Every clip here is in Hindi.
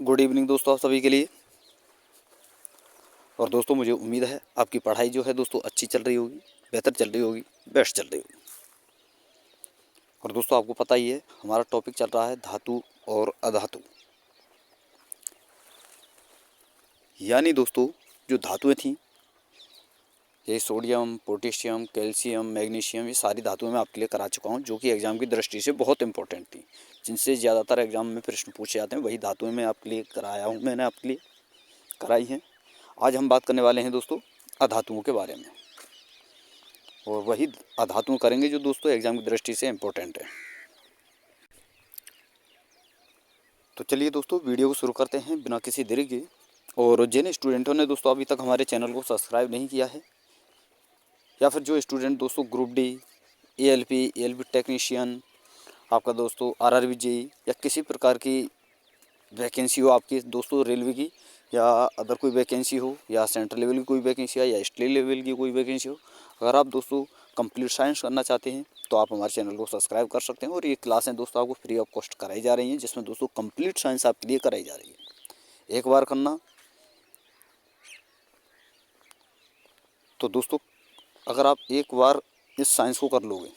गुड इवनिंग दोस्तों आप सभी के लिए। और दोस्तों मुझे उम्मीद है आपकी पढ़ाई जो है दोस्तों अच्छी चल रही होगी, बेहतर चल रही होगी, बेस्ट चल रही होगी। और दोस्तों आपको पता ही है हमारा टॉपिक चल रहा है धातु और अधातु। यानी दोस्तों जो धातुएं थीं, ये सोडियम, पोटेशियम, कैल्शियम, मैग्नीशियम, ये सारी धातुएं मैं आपके लिए करा चुका हूँ, जो कि एग्ज़ाम की दृष्टि से बहुत इंपॉर्टेंट थी, जिनसे ज़्यादातर एग्ज़ाम में प्रश्न पूछे जाते हैं। वही धातुएं मैं आपके लिए कराया हूँ, मैंने आपके लिए कराई हैं। आज हम बात करने वाले हैं दोस्तों अधातुओं के बारे में, और वही अधातुएं करेंगे जो दोस्तों एग्ज़ाम की दृष्टि से इम्पोर्टेंट है। तो चलिए दोस्तों वीडियो को शुरू करते हैं बिना किसी देरी के। और जिन स्टूडेंटों ने दोस्तों अभी तक हमारे चैनल को सब्सक्राइब नहीं किया है, या फिर जो स्टूडेंट दोस्तों ग्रुप डी, एएलपी टेक्नीशियन, आपका दोस्तों आरआरबी जेई या किसी प्रकार की वैकेंसी हो आपकी दोस्तों, रेलवे की या अदर कोई वैकेंसी हो, या सेंट्रल लेवल की कोई वैकेंसी हो, या स्टेट लेवल की कोई वैकेंसी हो, अगर आप दोस्तों कंप्लीट साइंस करना चाहते हैं तो आप हमारे चैनल को सब्सक्राइब कर सकते हैं। और ये क्लासें दोस्तों आपको फ्री ऑफ कॉस्ट कराई जा रही हैं, जिसमें दोस्तों कंप्लीट साइंस आपके लिए कराई जा रही है। एक बार करना तो दोस्तों, अगर आप एक बार इस साइंस को कर लोगे,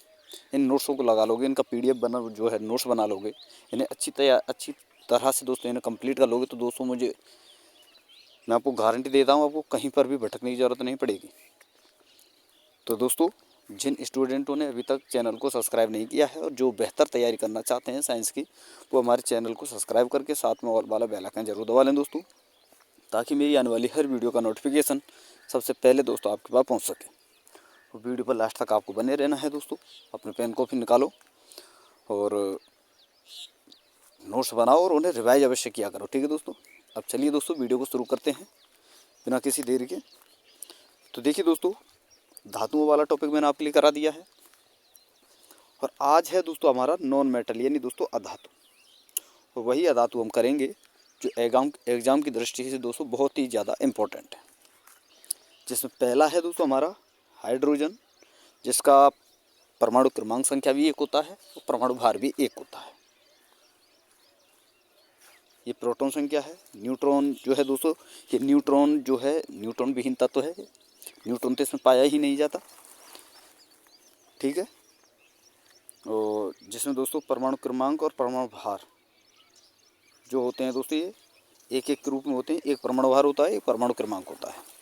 इन नोट्सों को लगा लोगे, इनका पीडीएफ बना जो है नोट्स बना लोगे, इन्हें अच्छी तरह से दोस्तों इन्हें कंप्लीट कर लोगे, तो दोस्तों मैं आपको गारंटी देता हूँ, आपको कहीं पर भी भटकने की ज़रूरत नहीं पड़ेगी। तो दोस्तों जिन स्टूडेंटों ने अभी तक चैनल को सब्सक्राइब नहीं किया है और जो बेहतर तैयारी करना चाहते हैं साइंस की, वो हमारे चैनल को सब्सक्राइब करके साथ में और वाला बेल आइकन जरूर दबा लें दोस्तों, ताकि मेरी आने वाली हर वीडियो का नोटिफिकेशन सबसे पहले दोस्तों आपके पास पहुँच सके। तो वीडियो पर लास्ट तक आपको बने रहना है दोस्तों। अपने पेन कॉपी निकालो और नोट्स बनाओ और उन्हें रिवाइज अवश्य किया करो, ठीक है दोस्तों। अब चलिए दोस्तों वीडियो को शुरू करते हैं बिना किसी देरी के। तो देखिए दोस्तों, धातुओं वाला टॉपिक मैंने आपके लिए करा दिया है, और आज है दोस्तों हमारा नॉन मेटल यानी दोस्तों अधातु। और वही अधातु हम करेंगे जो एग्ज़ाम की दृष्टि से दोस्तों बहुत ही ज़्यादा इम्पोर्टेंट है, जिसमें पहला है दोस्तों हमारा हाइड्रोजन, जिसका परमाणु क्रमांक संख्या भी 1 होता है और परमाणु भार भी 1 होता है। ये प्रोटॉन संख्या है। न्यूट्रॉन जो है दोस्तों, ये न्यूट्रॉन जो है न्यूट्रॉन विहीन तत्व है, न्यूट्रॉन तो इसमें पाया ही नहीं जाता, ठीक है। और जिसमें दोस्तों परमाणु क्रमांक और परमाणु भार जो होते हैं दोस्तों, ये एक एक के रूप में होते हैं। एक परमाणु भार होता है, एक परमाणु क्रमांक होता है।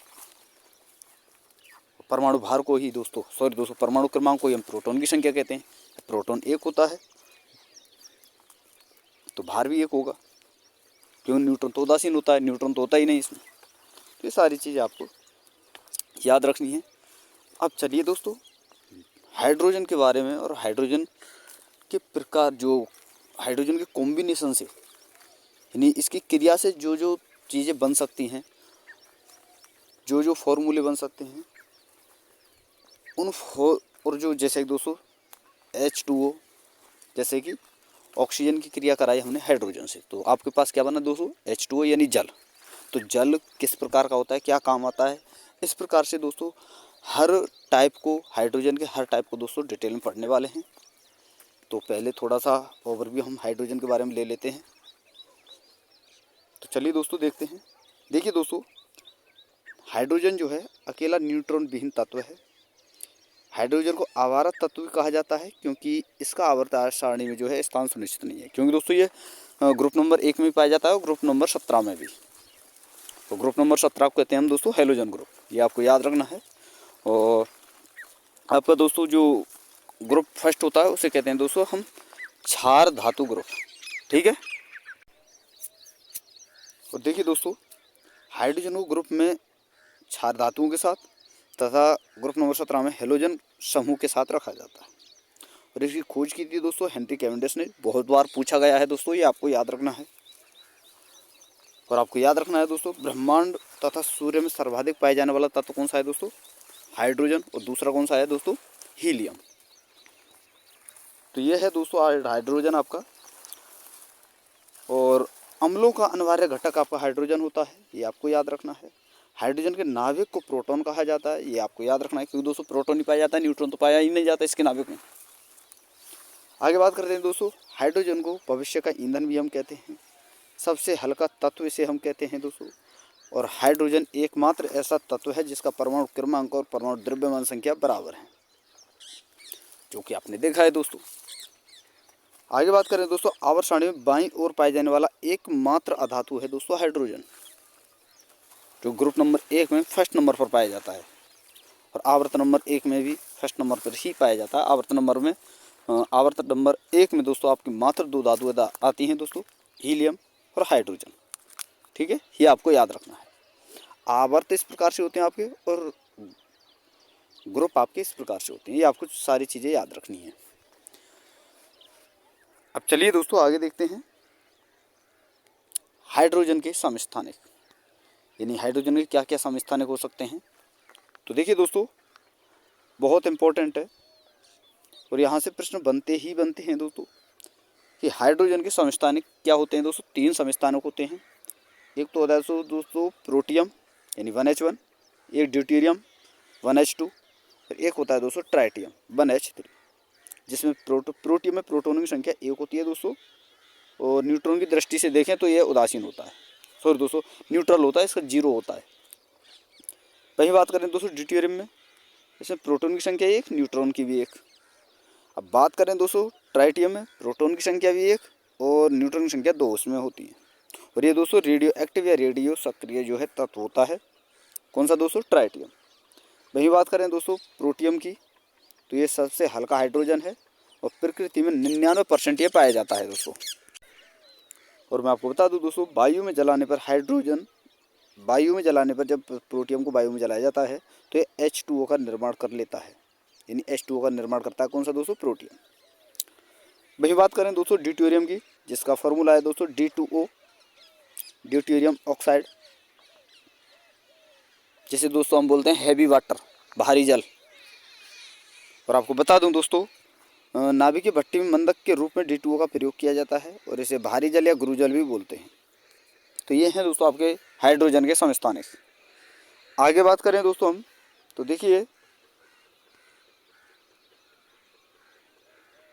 परमाणु भार को ही दोस्तों परमाणु क्रमांक को ही हम प्रोटॉन की संख्या कहते हैं। प्रोटॉन 1 होता है तो भार भी 1 होगा, क्यों? न्यूट्रॉन तो उदासीन होता है, न्यूट्रॉन तो होता ही नहीं इसमें। तो ये सारी चीज़ें आपको याद रखनी है। अब चलिए दोस्तों हाइड्रोजन के बारे में, और हाइड्रोजन के प्रकार, जो हाइड्रोजन के कॉम्बिनेशन से यानी इसकी क्रिया से जो जो चीज़ें बन सकती हैं, जो जो फॉर्मूले बन सकते हैं, और जो जैसे दोस्तों H2O, जैसे कि ऑक्सीजन की क्रिया कराई हमने हाइड्रोजन से, तो आपके पास क्या बना दोस्तों? H2O यानी जल। तो जल किस प्रकार का होता है, क्या काम आता है, इस प्रकार से दोस्तों हर टाइप को, हाइड्रोजन के हर टाइप को दोस्तों डिटेल में पढ़ने वाले हैं। तो पहले थोड़ा सा ओवरव्यू हम हाइड्रोजन के बारे में ले लेते हैं। तो चलिए दोस्तों देखते हैं। देखिए दोस्तों, हाइड्रोजन जो है अकेला न्यूट्रॉन विहीन तत्व है। हाइड्रोजन को आवर्त तत्व भी कहा जाता है, क्योंकि इसका आवर्त सारणी में जो है स्थान सुनिश्चित नहीं है, क्योंकि दोस्तों ये ग्रुप नंबर 1 में पाया जाता है और ग्रुप नंबर 17 में भी। तो ग्रुप नंबर 17 को कहते हैं हम दोस्तों हैलोजन ग्रुप, ये आपको याद रखना है। और आपका दोस्तों जो ग्रुप फर्स्ट होता है उसे कहते हैं दोस्तों हम क्षार धातु ग्रुप, ठीक है। और देखिए दोस्तों, हाइड्रोजन को ग्रुप में क्षार धातुओं के साथ तथा ग्रुप नंबर 17 में हेलोजन समूह के साथ रखा जाता है। और इसकी खोज की थी दोस्तों हेनरी कैवेंडिश ने। बहुत बार पूछा गया है दोस्तों, ये आपको याद रखना है। और आपको याद रखना है दोस्तों, ब्रह्मांड तथा सूर्य में सर्वाधिक पाए जाने वाला तत्व कौन सा है दोस्तों? हाइड्रोजन। और दूसरा कौन सा है दोस्तों? हीलियम। तो ये है दोस्तों हाइड्रोजन आपका। और अम्लों का अनिवार्य घटक आपका हाइड्रोजन होता है, ये आपको याद रखना है। हाइड्रोजन के नाभिक को प्रोटॉन कहा जाता है, ये आपको याद रखना है, क्योंकि दोस्तों प्रोटॉन ही पाया जाता है, न्यूट्रॉन तो पाया ही नहीं जाता इसके नाभिक में। आगे बात करते हैं दोस्तों, हाइड्रोजन को भविष्य का ईंधन भी हम कहते हैं। सबसे हल्का तत्व इसे हम कहते हैं दोस्तों। और हाइड्रोजन एकमात्र ऐसा तत्व है जिसका परमाणु क्रमांक और परमाणु द्रव्यमान संख्या बराबर है, जो कि आपने देखा है दोस्तों। आगे बात करें दोस्तों, आवर्त सारणी में बाईं ओर पाए जाने वाला एकमात्र अधातु है दोस्तों हाइड्रोजन, जो ग्रुप नंबर 1 में फर्स्ट नंबर पर पाया जाता है। और आवर्त नंबर 1 में भी फर्स्ट नंबर पर ही पाया जाता है। आवर्त नंबर 1 में दोस्तों आपकी मात्र 2 धातुएं आती हैं दोस्तों, हीलियम और हाइड्रोजन। ठीक है, ये आपको याद रखना है। आवर्त इस प्रकार से होते हैं आपके, और ग्रुप आपके इस प्रकार से होते हैं। ये आपको सारी चीज़ें याद रखनी है। अब चलिए दोस्तों आगे देखते हैं हाइड्रोजन के समस्थानिक, यानी हाइड्रोजन के क्या क्या समस्थानिक हो सकते हैं। तो देखिए दोस्तों, बहुत इम्पोर्टेंट है और यहाँ से प्रश्न बनते हैं दोस्तों कि हाइड्रोजन के समस्थानिक क्या होते हैं दोस्तों। 3 समस्थानिक होते हैं। एक तो होता है दोस्तों प्रोटियम यानी 1H1, एक ड्यूटेरियम 1H2, और एक होता है दोस्तों ट्राइटियम 1H3, जिसमें प्रोटियम में प्रोटोनों की संख्या 1 होती है दोस्तों, और न्यूट्रॉन की दृष्टि से देखें तो यह उदासीन होता है, सॉरी दोस्तों न्यूट्रल होता है, इसका 0 होता है। वही बात करें दोस्तों ड्यूटेरियम में, इसमें प्रोटोन की संख्या 1, न्यूट्रॉन की भी 1। अब बात करें दोस्तों ट्राइटियम में, प्रोटोन की संख्या भी 1 और न्यूट्रॉन की संख्या 2 उसमें होती है। और ये दोस्तों रेडियो एक्टिव या रेडियो सक्रिय जो है तत्व होता है। कौन सा दोस्तों, ट्राइटियम। वही बात करें दोस्तों प्रोटियम की, तो ये सबसे हल्का हाइड्रोजन है और प्रकृति में 99% ये पाया जाता है दोस्तों। और मैं आपको बता दूं दोस्तों, वायु में जलाने पर जब प्रोटियम को वायु में जलाया जाता है तो ये H2O का निर्माण कर लेता है, यानी H2O का निर्माण करता है कौन सा दोस्तों, प्रोटियम। वही बात करें दोस्तों ड्यूटेरियम की, जिसका फॉर्मूला है दोस्तों D2O, ड्यूटेरियम ऑक्साइड, जिसे दोस्तों हम बोलते हैं हैवी वाटर, भारी जल। और आपको बता दूं दोस्तों, नाभिक की भट्टी में मंदक के रूप में D2O का प्रयोग किया जाता है और इसे भारी जल या गुरुजल भी बोलते हैं। तो ये हैं दोस्तों आपके हाइड्रोजन के समस्थानिक। आगे बात करें दोस्तों हम, तो देखिए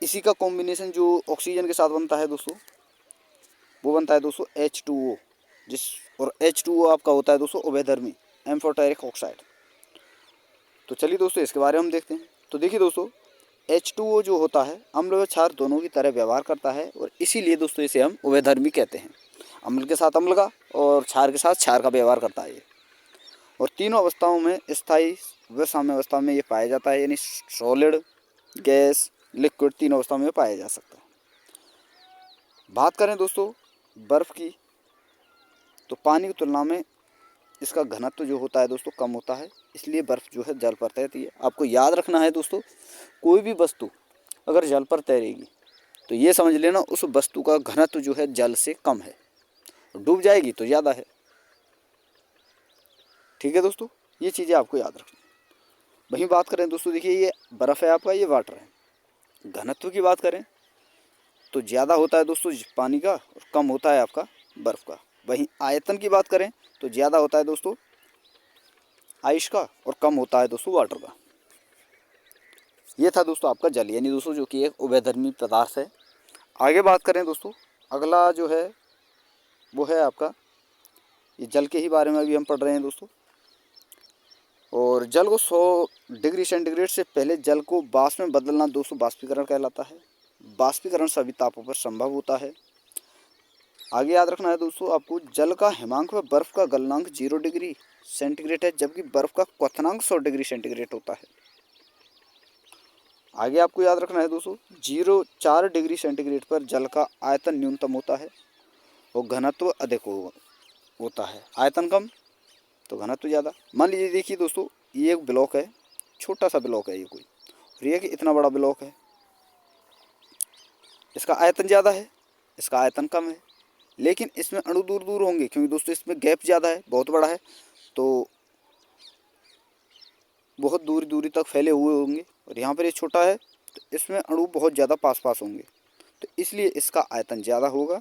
इसी का कॉम्बिनेशन जो ऑक्सीजन के साथ बनता है दोस्तों, वो बनता है दोस्तों H2O, और H2O आपका होता है दोस्तों उभयधर्मी एम्फोटेरिक ऑक्साइड। तो चलिए दोस्तों इसके बारे में हम देखते हैं। तो देखिए दोस्तों H2O जो होता है अम्ल व क्षार दोनों की तरह व्यवहार करता है, और इसीलिए दोस्तों इसे हम उभयधर्मी कहते हैं। अम्ल के साथ अम्ल का और क्षार के साथ क्षार का व्यवहार करता है ये, और तीनों अवस्थाओं में स्थायी व साम्य अवस्था में ये पाया जाता है, यानी सॉलिड, गैस, लिक्विड तीनों अवस्थाओं में पाया जा सकता है। बात करें दोस्तों बर्फ़ की, तो पानी की तुलना में इसका घनत्व जो होता है दोस्तों कम होता है, इसलिए बर्फ़ जो है जल पर तैरती है। आपको याद रखना है दोस्तों, कोई भी वस्तु अगर जल पर तैरेगी तो ये समझ लेना उस वस्तु का घनत्व जो है जल से कम है, डूब जाएगी तो ज़्यादा है। ठीक है दोस्तों, ये चीज़ें आपको याद रखनी। वहीं बात करें दोस्तों, देखिए ये बर्फ़ है आपका, ये वाटर है। घनत्व की बात करें तो ज़्यादा होता है दोस्तों पानी का और कम होता है आपका बर्फ़ का। वहीं आयतन की बात करें तो ज़्यादा होता है दोस्तों आइस का और कम होता है दोस्तों वाटर का। ये था दोस्तों आपका जल, यानी दोस्तों जो कि एक उभयधर्मी पदार्थ है। आगे बात करें दोस्तों, अगला जो है वो है आपका, ये जल के ही बारे में अभी हम पढ़ रहे हैं दोस्तों। और जल को 100 डिग्री सेंटीग्रेड से पहले जल को वाष्प में बदलना दोस्तों बाष्पीकरण कहलाता है। बाष्पीकरण सभी तापों पर संभव होता है। आगे याद रखना है दोस्तों आपको, जल का हिमांक व बर्फ़ का गलनांक 0 डिग्री सेंटीग्रेड है, जबकि बर्फ़ का क्वथनांक 100 डिग्री सेंटीग्रेड होता है। आगे आपको याद रखना है दोस्तों, 4 डिग्री सेंटीग्रेड पर जल का आयतन न्यूनतम होता है और घनत्व अधिक होता है। आयतन कम तो घनत्व ज़्यादा। मान लीजिए देखिए दोस्तों, ये एक ब्लॉक है, छोटा सा ब्लॉक है ये कोई, और ये कि इतना बड़ा ब्लॉक है। इसका आयतन ज़्यादा है, इसका आयतन कम है, लेकिन इसमें अणु दूर दूर होंगे क्योंकि दोस्तों इसमें गैप ज़्यादा है, बहुत बड़ा है, तो बहुत दूरी दूरी तक फैले हुए होंगे। और यहाँ पर ये छोटा है तो इसमें अणु बहुत ज़्यादा पास पास होंगे, तो इसलिए इसका आयतन ज़्यादा होगा,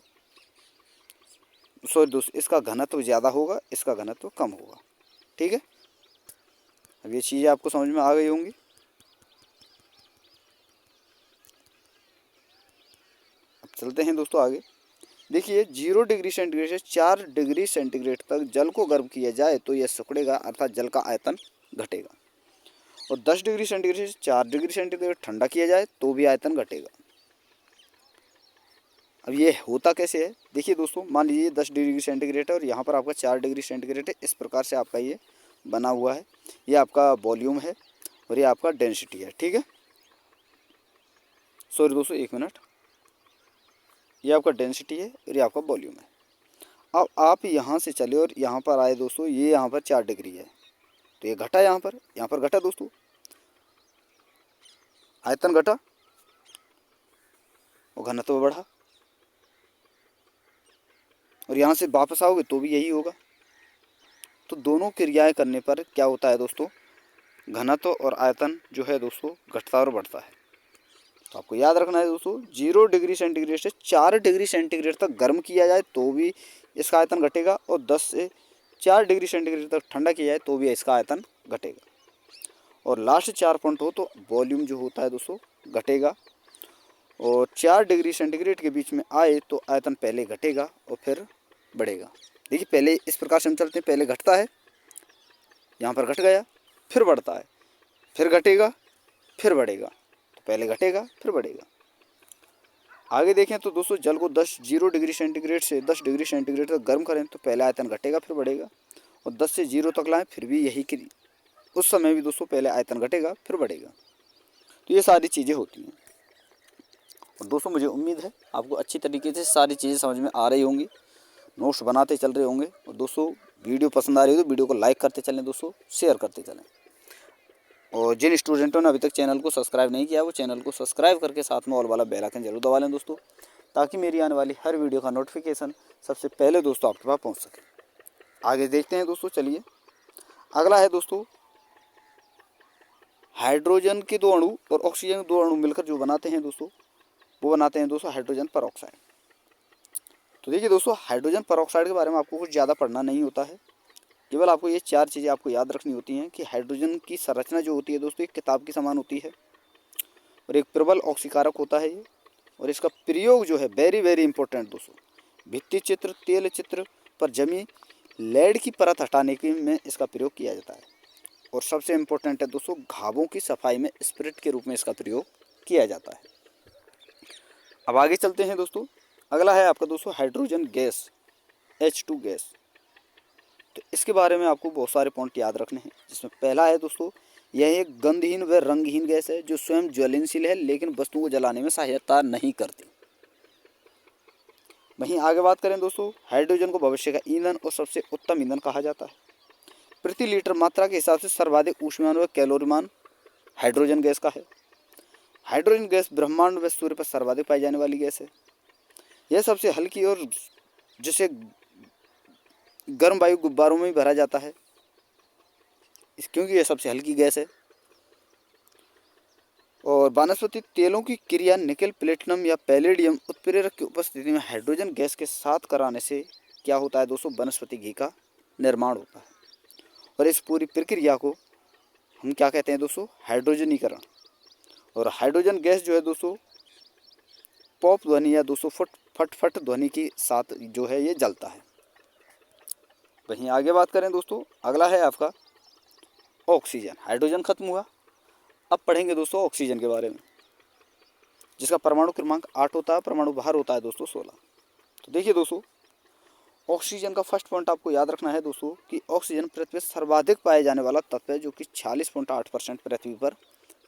सॉरी दोस्तों इसका घनत्व ज़्यादा होगा, इसका घनत्व कम होगा। ठीक है, अब ये चीज़ें आपको समझ में आ गई होंगी। अब चलते हैं दोस्तों आगे। देखिए 0 डिग्री सेंटीग्रेड से 4 डिग्री सेंटीग्रेड तक जल को गर्म किया जाए तो यह सिकुड़ेगा, अर्थात जल का आयतन घटेगा। और 10 डिग्री सेंटीग्रेड से 4 डिग्री सेंटीग्रेड ठंडा किया जाए तो भी आयतन घटेगा। अब ये होता कैसे है, देखिए दोस्तों, मान लीजिए 10 डिग्री सेंटीग्रेड है और यहाँ पर आपका 4 डिग्री सेंटीग्रेड है। इस प्रकार से आपका ये बना हुआ है। ये आपका वॉल्यूम है और ये आपका डेंसिटी है, ठीक है। सॉरी दोस्तों, एक मिनट, ये आपका डेंसिटी है और ये आपका वॉल्यूम है। अब आप यहाँ से चले और यहाँ पर आए दोस्तों, ये यहाँ पर 4 डिग्री है तो ये घटा, यहाँ पर घटा दोस्तों, आयतन घटा और घनत्व बढ़ा। और यहाँ से वापस आओगे तो भी यही होगा। तो दोनों क्रियाएं करने पर क्या होता है दोस्तों, घनत्व और आयतन जो है दोस्तों घटता और बढ़ता है। तो आपको याद रखना है दोस्तों, 0 डिग्री सेंटीग्रेड से 4 डिग्री सेंटीग्रेड तक गर्म किया जाए तो भी इसका आयतन घटेगा, और 10 से 4 डिग्री सेंटीग्रेड तक ठंडा किया जाए तो भी इसका आयतन घटेगा। और लास्ट 4 पॉइंट हो तो वॉल्यूम जो होता है दोस्तों घटेगा, और 4 डिग्री सेंटीग्रेड के बीच में आए तो आयतन पहले घटेगा और फिर बढ़ेगा। देखिए पहले इस प्रकार से हम चलते हैं, पहले घटता है, यहाँ पर घट गया, फिर बढ़ता है, फिर घटेगा, फिर बढ़ेगा। तो पहले घटेगा फिर बढ़ेगा। आगे देखें तो दोस्तों, जल को 0 डिग्री सेंटीग्रेड से 10 डिग्री सेंटीग्रेड तक गर्म करें तो पहले आयतन घटेगा फिर बढ़ेगा, और 10 से 0 तक लाएं फिर भी यही उस समय भी दोस्तों पहले आयतन घटेगा फिर बढ़ेगा। तो ये सारी चीज़ें होती हैं। और दोस्तों मुझे उम्मीद है आपको अच्छी तरीके से सारी चीज़ें समझ में आ रही होंगी, नोट्स बनाते चल रहे होंगे। और दोस्तों वीडियो पसंद आ रही हो तो वीडियो को लाइक करते चलें दोस्तों, शेयर करते चलें। और जिन स्टूडेंटों ने अभी तक चैनल को सब्सक्राइब नहीं किया वो चैनल को सब्सक्राइब करके साथ में ऑल वाला बेल आइकन जरूर दबा लें दोस्तों, ताकि मेरी आने वाली हर वीडियो का नोटिफिकेशन सबसे पहले दोस्तों आपके पास पहुँच सके। आगे देखते हैं दोस्तों, चलिए अगला है दोस्तों, हाइड्रोजन के 2 अणु और ऑक्सीजन के 2 अणु मिलकर जो बनाते हैं दोस्तों, वो बनाते हैं दोस्तों हाइड्रोजन परऑक्साइड। तो देखिए दोस्तों, हाइड्रोजन परऑक्साइड के बारे में आपको कुछ ज़्यादा पढ़ना नहीं होता है, केवल आपको ये 4 चीज़ें आपको याद रखनी होती हैं कि हाइड्रोजन की संरचना जो होती है दोस्तों एक किताब की समान होती है, और एक प्रबल ऑक्सीकारक होता है ये। और इसका प्रयोग जो है वेरी वेरी इंपॉर्टेंट दोस्तों, भित्ति चित्र, तेल चित्र पर जमी लेड की परत हटाने के में इसका प्रयोग किया जाता है। और सबसे इम्पोर्टेंट है दोस्तों, घावों की सफाई में स्पिरिट के रूप में इसका प्रयोग किया जाता है। अब आगे चलते हैं दोस्तों, अगला है आपका दोस्तों हाइड्रोजन गैस, H2 गैस। तो इसके बारे में आपको बहुत सारे पॉइंट याद रखने हैं, जिसमें पहला है दोस्तों, यह एक गंधहीन व रंगहीन गैस है जो स्वयं ज्वलनशील है लेकिन वस्तुओं को जलाने में सहायता नहीं करती। वहीं आगे बात करें दोस्तों, हाइड्रोजन को भविष्य का ईंधन और सबसे उत्तम ईंधन कहा जाता है। प्रति लीटर मात्रा के हिसाब से सर्वाधिक ऊष्मायन व कैलोरीमान हाइड्रोजन गैस का है। हाइड्रोजन गैस ब्रह्मांड व सूर्य पर सर्वाधिक पाई जाने वाली गैस है। यह सबसे हल्की और जिसे गर्म वायु गुब्बारों में भी भरा जाता है, क्योंकि यह सबसे हल्की गैस है। और वानस्पतिक तेलों की क्रिया निकेल, प्लेटिनम या पैलेडियम उत्प्रेरक की उपस्थिति में हाइड्रोजन गैस के साथ कराने से क्या होता है दोस्तों, वनस्पति घी का निर्माण होता है। और इस पूरी प्रक्रिया को हम क्या कहते हैं दोस्तों, हाइड्रोजनीकरण। और हाइड्रोजन गैस जो है दोस्तों पॉप ध्वनि या दोस्तों फट फट ध्वनि के साथ जो है ये जलता है। वहीं आगे बात करें दोस्तों, अगला है आपका ऑक्सीजन। हाइड्रोजन खत्म हुआ, अब पढ़ेंगे दोस्तों ऑक्सीजन के बारे में, जिसका परमाणु क्रमांक 8 होता है, परमाणु भार होता है दोस्तों 16। तो देखिए दोस्तों, ऑक्सीजन का फर्स्ट पॉइंट आपको याद रखना है दोस्तों कि ऑक्सीजन पृथ्वी पर सर्वाधिक पाया जाने वाला तत्व है, जो कि 46.8% पृथ्वी पर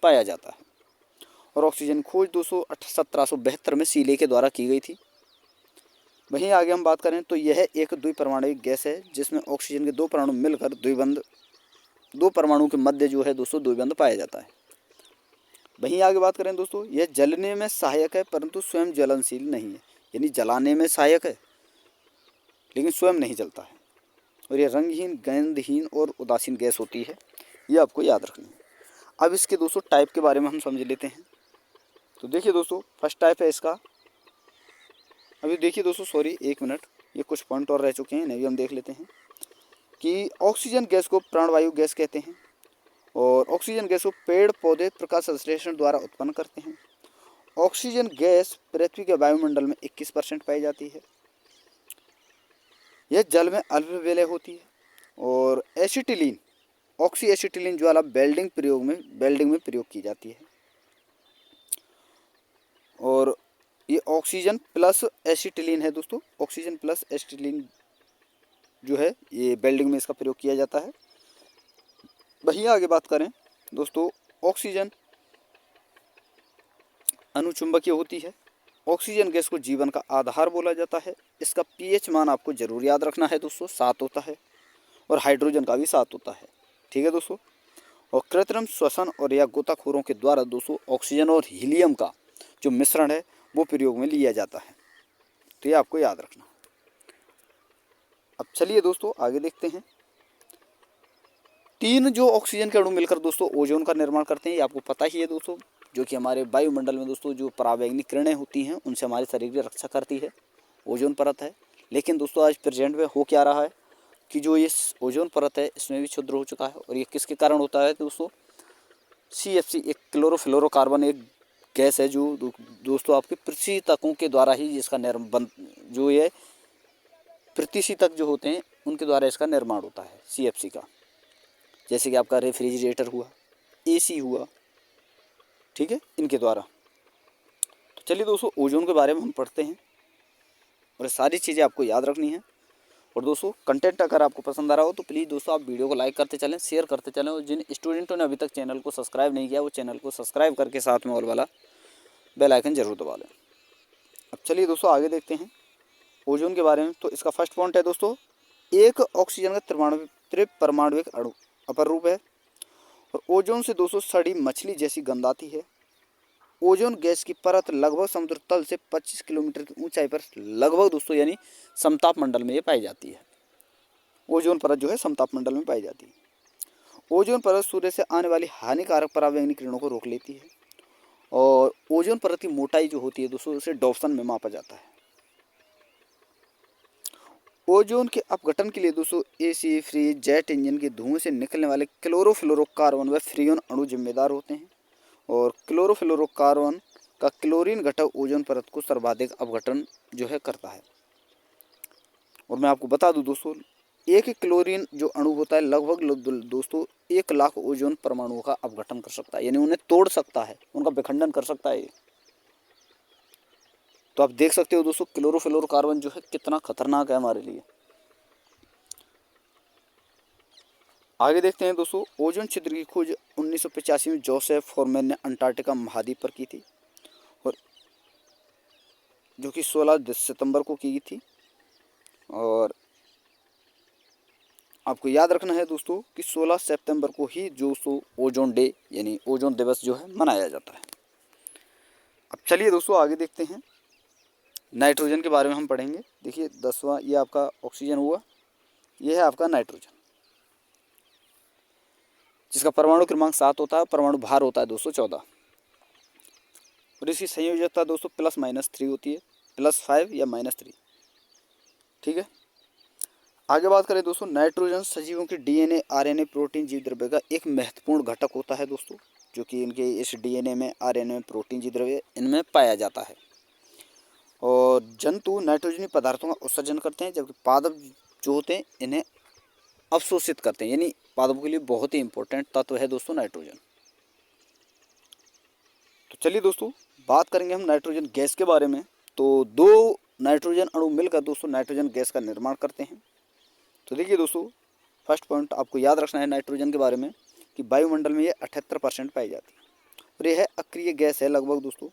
पाया जाता है। और ऑक्सीजन खोज दोस्तों 1772 में सीले के द्वारा की गई थी। वहीं आगे हम बात करें तो यह एक द्विपरमाणुक गैस है, जिसमें ऑक्सीजन के 2 परमाणु मिलकर द्विबंध, 2 परमाणु के मध्य जो है दोस्तों द्विबंध पाया जाता है। वहीं आगे बात करें दोस्तों, यह जलने में सहायक है परंतु स्वयं ज्वलनशील नहीं है, यानी जलाने में सहायक है लेकिन स्वयं नहीं जलता है। और यह रंगहीन, गंधहीन और उदासीन गैस होती है, ये आपको याद रखनी है। अब इसके दोस्तों टाइप के बारे में हम समझ लेते हैं। तो देखिए दोस्तों, फर्स्ट टाइप है इसका, अभी देखिए दोस्तों, सॉरी एक मिनट, ये कुछ पॉइंट और रह चुके हैं, नहीं हम देख लेते हैं कि ऑक्सीजन गैस को प्राणवायु गैस कहते हैं। और ऑक्सीजन गैस को पेड़ पौधे प्रकाश संश्लेषण द्वारा उत्पन्न करते हैं। ऑक्सीजन गैस पृथ्वी के वायुमंडल में 21% पाई जाती है। यह जल में अल्प विलय होती है। और एसिटिलीन, ऑक्सी एसिटिलीन ज्वाला वेल्डिंग में प्रयोग की जाती है। और ये ऑक्सीजन प्लस एसिटिलीन है दोस्तों, ऑक्सीजन प्लस एसिटिलीन जो है ये वेल्डिंग में इसका प्रयोग किया जाता है। वहीं आगे बात करें दोस्तों, ऑक्सीजन अनुचुंबकीय होती है। ऑक्सीजन गैस को जीवन का आधार बोला जाता है। इसका पीएच मान आपको जरूर याद रखना है दोस्तों, 7 होता है। और हाइड्रोजन का भी 7 होता है। ठीक है दोस्तों। और कृत्रिम श्वसन और या गोताखोरों के द्वारा दोस्तों ऑक्सीजन और हीलियम का जो मिश्रण है वो प्रयोग में लिया जाता है। तो ये आपको याद रखना। अब चलिए दोस्तों आगे देखते हैं। 3 जो ऑक्सीजन के अणु मिलकर दोस्तों ओजोन का निर्माण करते हैं, ये आपको पता ही है दोस्तों, जो कि हमारे वायुमंडल में दोस्तों जो परावैंगनिक किरणें होती हैं उनसे हमारे शरीर की रक्षा करती है, ओजोन परत है। लेकिन दोस्तों आज प्रेजेंट में हो क्या रहा है कि जो ये ओजोन परत है इसमें भी छिद्र हो चुका है। और ये किसके कारण होता है दोस्तों? CFC, एक क्लोरोफ्लोरोकार्बन एक गैस है जो दोस्तों आपके प्रतिशीतकों के द्वारा ही इसका जो ये प्रतिशीतक जो होते हैं उनके द्वारा इसका निर्माण होता है CFC का। जैसे कि आपका रेफ्रिजरेटर हुआ, AC हुआ, ठीक है, इनके द्वारा। तो चलिए दोस्तों ओजोन के बारे में हम पढ़ते हैं और सारी चीज़ें आपको याद रखनी है। और दोस्तों कंटेंट अगर आपको पसंद आ रहा हो तो प्लीज़ दोस्तों आप वीडियो को लाइक करते चलें, शेयर करते चलें। और जिन स्टूडेंटों ने अभी तक चैनल को सब्सक्राइब नहीं किया वो चैनल को सब्सक्राइब करके साथ में ऑल वाला बेल आइकन जरूर दबा लें। अब चलिए दोस्तों आगे देखते हैं ओजोन के बारे में। तो इसका फर्स्ट पॉइंट है दोस्तों, एक ऑक्सीजन का त्रिपरमाणुविक अणु अपर रूप है। और ओजोन से दोस्तों सड़ी मछली जैसी गंध आती है। ओजोन गैस की परत लगभग समुद्र तल से 25 किलोमीटर की ऊंचाई पर लगभग दोस्तों यानी समताप मंडल में ये पाई जाती है। ओजोन परत जो है समताप मंडल में पाई जाती है। ओजोन परत सूर्य से आने वाली हानिकारक परावैंगनिक किरणों को रोक लेती है। और ओजोन परत की मोटाई जो होती है दोस्तों उसे डॉप्सन में मापा जाता है। ओजोन के अपघटन के लिए दोस्तों AC, फ्रीज, जेट इंजन के धुएं से निकलने वाले क्लोरोफ्लोरोकार्बन व फ्रियोन अणु जिम्मेदार होते हैं। और क्लोरोफ्लोरोकार्बन का क्लोरीन घटक ओजोन परत को सर्वाधिक अपघटन जो है करता है। और मैं आपको बता दूं दोस्तों, एक क्लोरीन जो अणु होता है लगभग दोस्तों 1 लाख ओजोन परमाणुओं का अपघटन कर सकता है, यानी उन्हें तोड़ सकता है, उनका विखंडन कर सकता है। तो आप देख सकते हो दोस्तों क्लोरोफ्लोरोकार्बन जो है कितना खतरनाक है हमारे लिए। आगे देखते हैं दोस्तों, ओजोन छिद्र की खोज 1985 में जोसेफ फॉरमैन ने अंटार्कटिका महाद्वीप पर की थी, और जो कि 16 सितंबर को की थी। और आपको याद रखना है दोस्तों कि 16 सितंबर को ही दोस्तों ओजोन डे यानी ओजोन दिवस जो है मनाया जाता है। अब चलिए दोस्तों आगे देखते हैं, नाइट्रोजन के बारे में हम पढ़ेंगे। देखिए 10वां ये आपका ऑक्सीजन हुआ, ये है आपका नाइट्रोजन, जिसका परमाणु क्रमांक 7 होता है, परमाणु भार होता है दोस्तों 14। और इसकी संयोजकता दोस्तों +-3 होती है, +5 या -3। ठीक है। आगे बात करें दोस्तों, नाइट्रोजन सजीवों के DNA, RNA, प्रोटीन, जीव द्रव्य का एक महत्वपूर्ण घटक होता है दोस्तों, जो कि इनके इस DNA में, RNA में, प्रोटीन, जीव द्रव्य इनमें पाया जाता है। और जंतु नाइट्रोजनी पदार्थों का उत्सर्जन करते हैं, जबकि पादप जो होते हैं इन्हें अवशोषित करते हैं। यानी पादपों के लिए बहुत ही इंपॉर्टेंट तत्व है दोस्तों नाइट्रोजन। तो चलिए दोस्तों बात करेंगे हम नाइट्रोजन गैस के बारे में। तो 2 नाइट्रोजन अणु मिलकर दोस्तों नाइट्रोजन गैस का निर्माण करते हैं। तो देखिए दोस्तों फर्स्ट पॉइंट आपको याद रखना है नाइट्रोजन के बारे में कि वायुमंडल में ये 78% पाई जाती है और यह अक्रिय गैस है लगभग दोस्तों।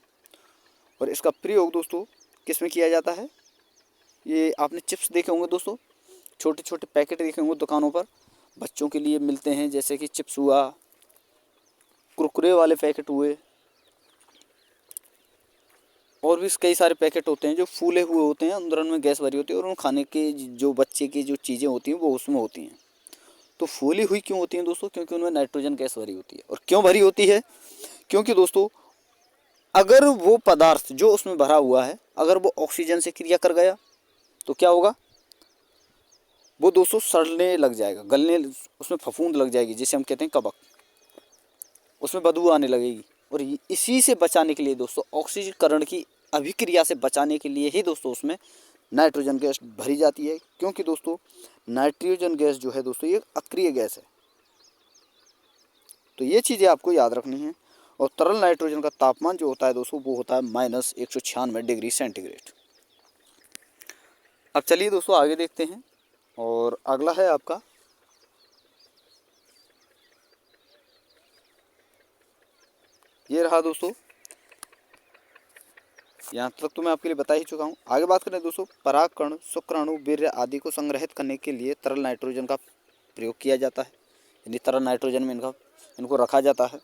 और इसका प्रयोग दोस्तों किस में किया जाता है? ये आपने चिप्स देखे होंगे दोस्तों, छोटे छोटे पैकेट देखे होंगे दुकानों पर, बच्चों के लिए मिलते हैं, जैसे कि चिप्स हुआ, कुरकुरे वाले पैकेट हुए, और भी कई सारे पैकेट होते हैं जो फूले हुए होते हैं, अंदर उनमें गैस भरी होती है, और उन खाने के जो बच्चे की जो चीज़ें होती हैं वो उसमें होती हैं। तो फूली हुई क्यों होती हैं दोस्तों? क्योंकि उनमें नाइट्रोजन गैस भरी होती है। और क्यों भरी होती है? क्योंकि दोस्तों अगर वो पदार्थ जो उसमें भरा हुआ है अगर वो ऑक्सीजन से क्रिया कर गया तो क्या होगा? वो दोस्तों सड़ने लग जाएगा, गलने, उसमें फफूंद लग जाएगी, जिसे हम कहते हैं कबक, उसमें बदबू आने लगेगी। और इसी से बचाने के लिए दोस्तों, ऑक्सीकरण की अभिक्रिया से बचाने के लिए ही दोस्तों उसमें नाइट्रोजन गैस भरी जाती है, क्योंकि दोस्तों नाइट्रोजन गैस जो है दोस्तों ये अक्रिय गैस है। तो ये चीज़ें आपको याद रखनी है। और तरल नाइट्रोजन का तापमान जो होता है दोस्तों वो होता है -196 डिग्री सेंटीग्रेड। अब चलिए दोस्तों आगे देखते हैं, और अगला है आपका ये रहा दोस्तों, यहाँ तक तो मैं आपके लिए बता ही चुका हूँ। आगे बात करें दोस्तों, परागकण, शुक्राणु, वीर्य आदि को संग्रहित करने के लिए तरल नाइट्रोजन का प्रयोग किया जाता है, यानी तरल नाइट्रोजन में इनको रखा जाता है।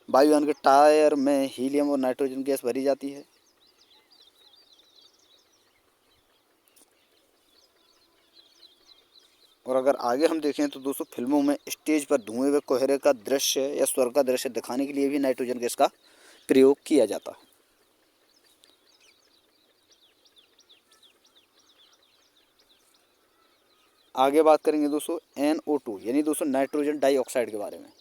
वायुयान के टायर में हीलियम और नाइट्रोजन गैस भरी जाती है। और अगर आगे हम देखें तो दोस्तों फिल्मों में स्टेज पर धुएं व कोहरे का दृश्य या स्वर्ग का दृश्य दिखाने के लिए भी नाइट्रोजन गैस का प्रयोग किया जाता है। आगे बात करेंगे दोस्तों NO2 यानी दोस्तों नाइट्रोजन डाइऑक्साइड के बारे में।